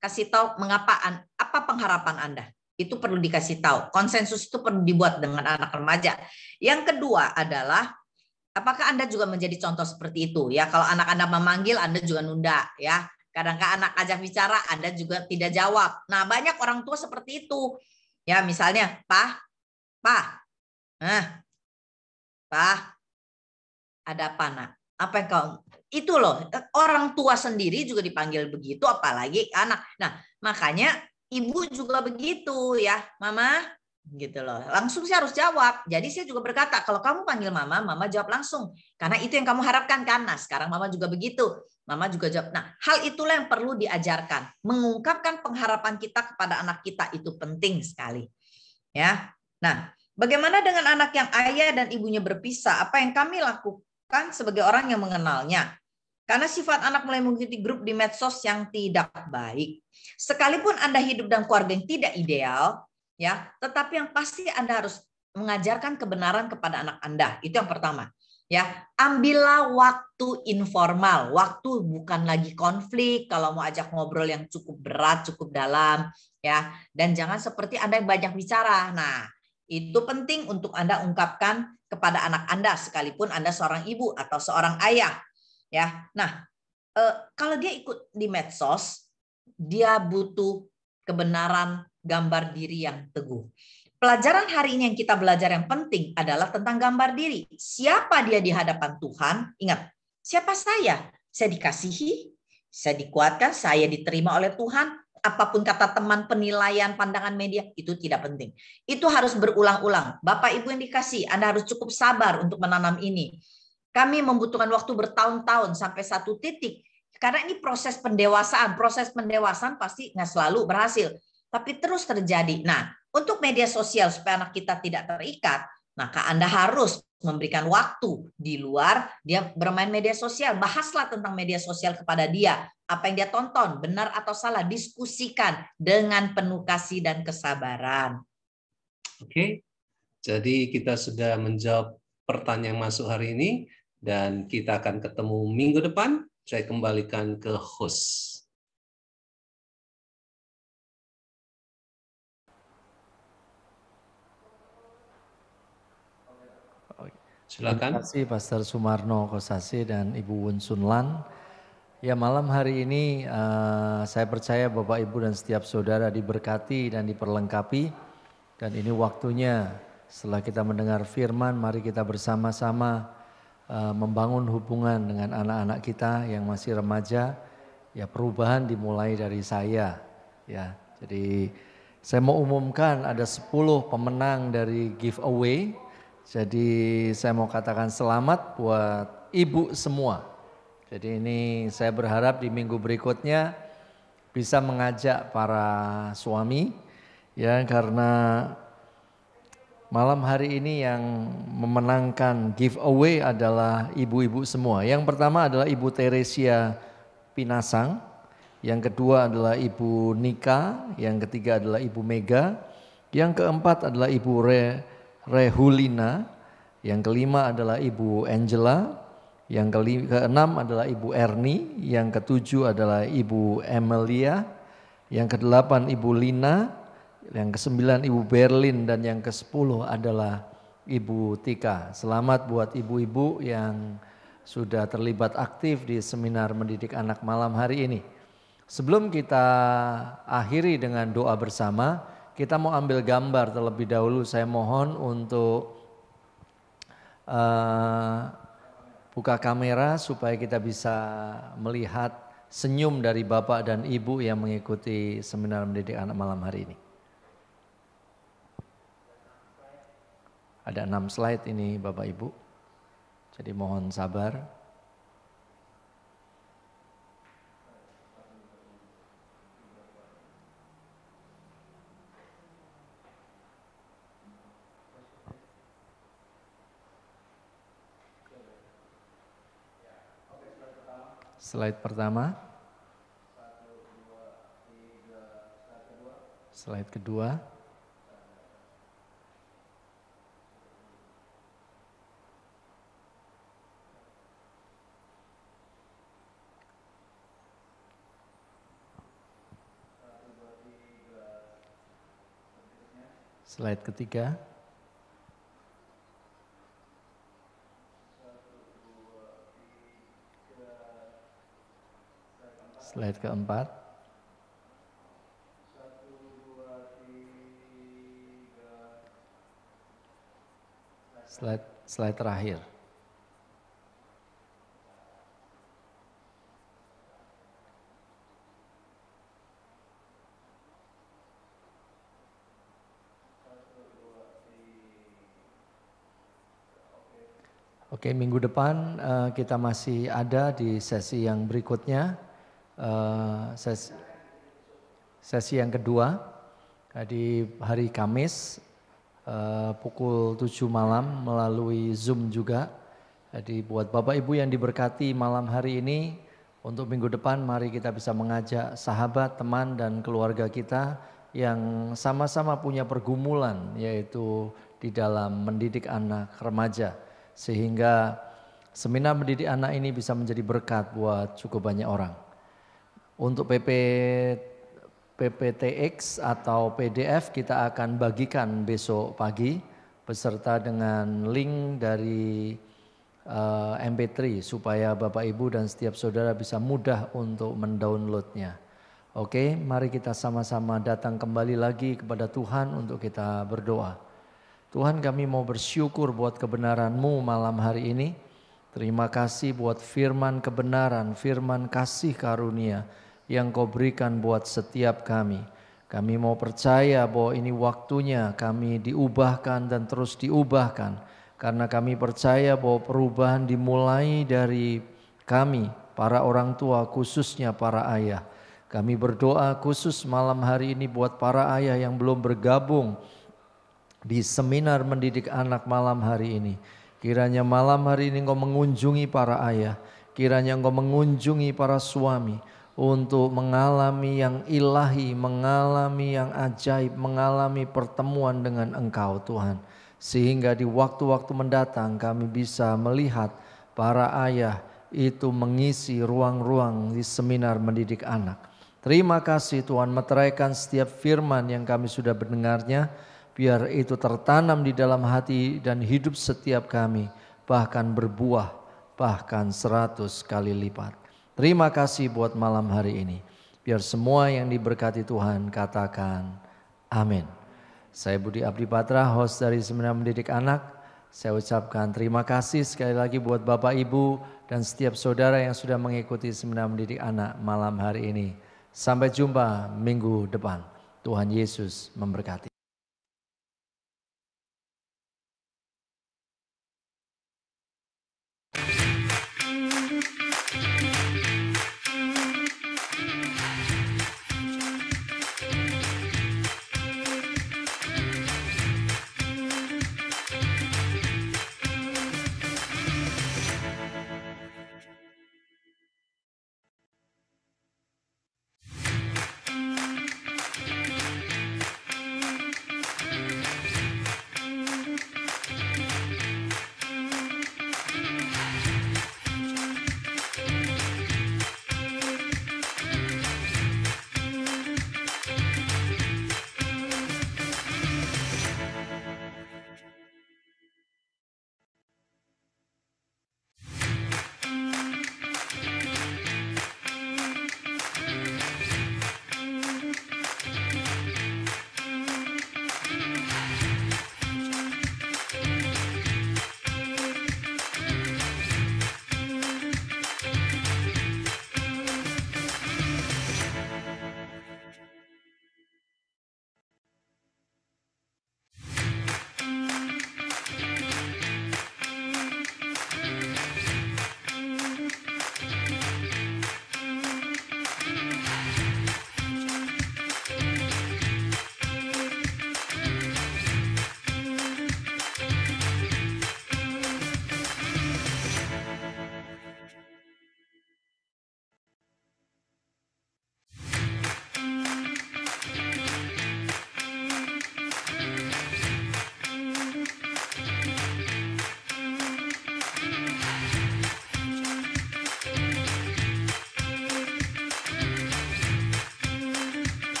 Kasih tahu mengapa, apa pengharapan Anda. Itu perlu dikasih tahu. Konsensus itu perlu dibuat dengan anak remaja. Yang kedua adalah apakah Anda juga menjadi contoh seperti itu ya? Kalau anak Anda memanggil, Anda juga nunda ya. Kadang-kadang anak ajak bicara, Anda juga tidak jawab. Nah, banyak orang tua seperti itu. Ya, misalnya, Pak, ada apa, Nak? Apa yang kau? Itu loh, orang tua sendiri juga dipanggil begitu, apalagi anak. Nah, makanya ibu juga begitu ya, Mama, gitu loh. Langsung saya harus jawab. Jadi saya juga berkata, kalau kamu panggil mama, mama jawab langsung. Karena itu yang kamu harapkan kan. Nah, sekarang mama juga begitu. Mama juga jawab. Nah, hal itulah yang perlu diajarkan. Mengungkapkan pengharapan kita kepada anak kita itu penting sekali. Ya. Nah, bagaimana dengan anak yang ayah dan ibunya berpisah? Apa yang kami lakukan sebagai orang yang mengenalnya? Karena sifat anak mulai mengikuti grup di medsos yang tidak baik. Sekalipun Anda hidup dalam keluarga yang tidak ideal, ya, tetapi yang pasti Anda harus mengajarkan kebenaran kepada anak Anda. Itu yang pertama. Ya, ambillah waktu informal. Waktu bukan lagi konflik, kalau mau ajak ngobrol yang cukup berat, cukup dalam, ya. Dan jangan seperti Anda yang banyak bicara. Nah, itu penting untuk Anda ungkapkan kepada anak Anda sekalipun Anda seorang ibu atau seorang ayah. Ya, nah kalau dia ikut di medsos, dia butuh kebenaran gambar diri yang teguh. Pelajaran hari ini yang kita belajar yang penting adalah tentang gambar diri. Siapa dia di hadapan Tuhan? Ingat, siapa saya? Saya dikasihi, saya dikuatkan, saya diterima oleh Tuhan. Apapun kata teman, penilaian, pandangan media, itu tidak penting. Itu harus berulang-ulang. Bapak Ibu yang dikasih, Anda harus cukup sabar untuk menanam ini. Kami membutuhkan waktu bertahun-tahun sampai satu titik. Karena ini proses pendewasaan. Proses pendewasaan pasti nggak selalu berhasil. Tapi terus terjadi. Nah, untuk media sosial supaya anak kita tidak terikat, maka Anda harus memberikan waktu di luar dia bermain media sosial. Bahaslah tentang media sosial kepada dia. Apa yang dia tonton, benar atau salah. Diskusikan dengan penuh kasih dan kesabaran. Oke, jadi kita sudah menjawab pertanyaan yang masuk hari ini. Dan kita akan ketemu minggu depan. Saya kembalikan ke host. Silakan. Terima kasih Pastor Sumarno Kosasi dan Ibu Wun Sunlan. Ya, malam hari ini saya percaya Bapak Ibu dan setiap saudara diberkati dan diperlengkapi. Dan ini waktunya setelah kita mendengar firman, mari kita bersama-sama membangun hubungan dengan anak-anak kita yang masih remaja. Ya, perubahan dimulai dari saya. Ya, jadi saya mau umumkan ada 10 pemenang dari giveaway. Jadi saya mau katakan selamat buat ibu semua. Jadi ini saya berharap di minggu berikutnya bisa mengajak para suami, ya, karena malam hari ini yang memenangkan giveaway adalah ibu-ibu semua. Yang pertama adalah Ibu Teresia Pinasang, yang kedua adalah Ibu Nika, yang ketiga adalah Ibu Mega, yang keempat adalah Ibu Rehulina, yang kelima adalah Ibu Angela, yang keenam adalah Ibu Erni, yang ketujuh adalah Ibu Emilia, yang kedelapan Ibu Lina, yang ke-9 Ibu Berlin, dan yang ke-10 adalah Ibu Tika. Selamat buat ibu-ibu yang sudah terlibat aktif di seminar mendidik anak malam hari ini. Sebelum kita akhiri dengan doa bersama, kita mau ambil gambar terlebih dahulu. Saya mohon untuk buka kamera supaya kita bisa melihat senyum dari Bapak dan Ibu yang mengikuti seminar mendidik anak malam hari ini. Ada 6 slide ini Bapak Ibu, jadi mohon sabar. Slide pertama. Slide kedua. Slide ketiga. Slide keempat. Slide terakhir. Oke, minggu depan kita masih ada di sesi yang berikutnya, sesi yang kedua di hari Kamis pukul 7 malam melalui Zoom juga. Jadi buat Bapak Ibu yang diberkati malam hari ini, untuk minggu depan mari kita bisa mengajak sahabat, teman dan keluarga kita yang sama-sama punya pergumulan, yaitu di dalam mendidik anak remaja. Sehingga seminar mendidik anak ini bisa menjadi berkat buat cukup banyak orang. Untuk PPTX atau PDF kita akan bagikan besok pagi beserta dengan link dari MP3 supaya Bapak Ibu dan setiap saudara bisa mudah untuk mendownloadnya. Oke, mari kita sama-sama datang kembali lagi kepada Tuhan untuk kita berdoa. Tuhan, kami mau bersyukur buat kebenaran-Mu malam hari ini. Terima kasih buat firman kebenaran, firman kasih karunia yang Kau berikan buat setiap kami. Kami mau percaya bahwa ini waktunya kami diubahkan dan terus diubahkan. Karena kami percaya bahwa perubahan dimulai dari kami, para orang tua, khususnya para ayah. Kami berdoa khusus malam hari ini buat para ayah yang belum bergabung di seminar mendidik anak malam hari ini. Kiranya malam hari ini Engkau mengunjungi para ayah, kiranya Engkau mengunjungi para suami untuk mengalami yang ilahi, mengalami yang ajaib, mengalami pertemuan dengan Engkau Tuhan. Sehingga di waktu-waktu mendatang kami bisa melihat para ayah itu mengisi ruang-ruang di seminar mendidik anak. Terima kasih Tuhan, meteraikan setiap firman yang kami sudah mendengarnya, biar itu tertanam di dalam hati dan hidup setiap kami, bahkan berbuah, bahkan 100 kali lipat. Terima kasih buat malam hari ini. Biar semua yang diberkati Tuhan katakan amin. Saya Budi Abdi Patra, host dari Seminar Mendidik Anak. Saya ucapkan terima kasih sekali lagi buat Bapak Ibu dan setiap saudara yang sudah mengikuti Seminar Mendidik Anak malam hari ini. Sampai jumpa minggu depan. Tuhan Yesus memberkati.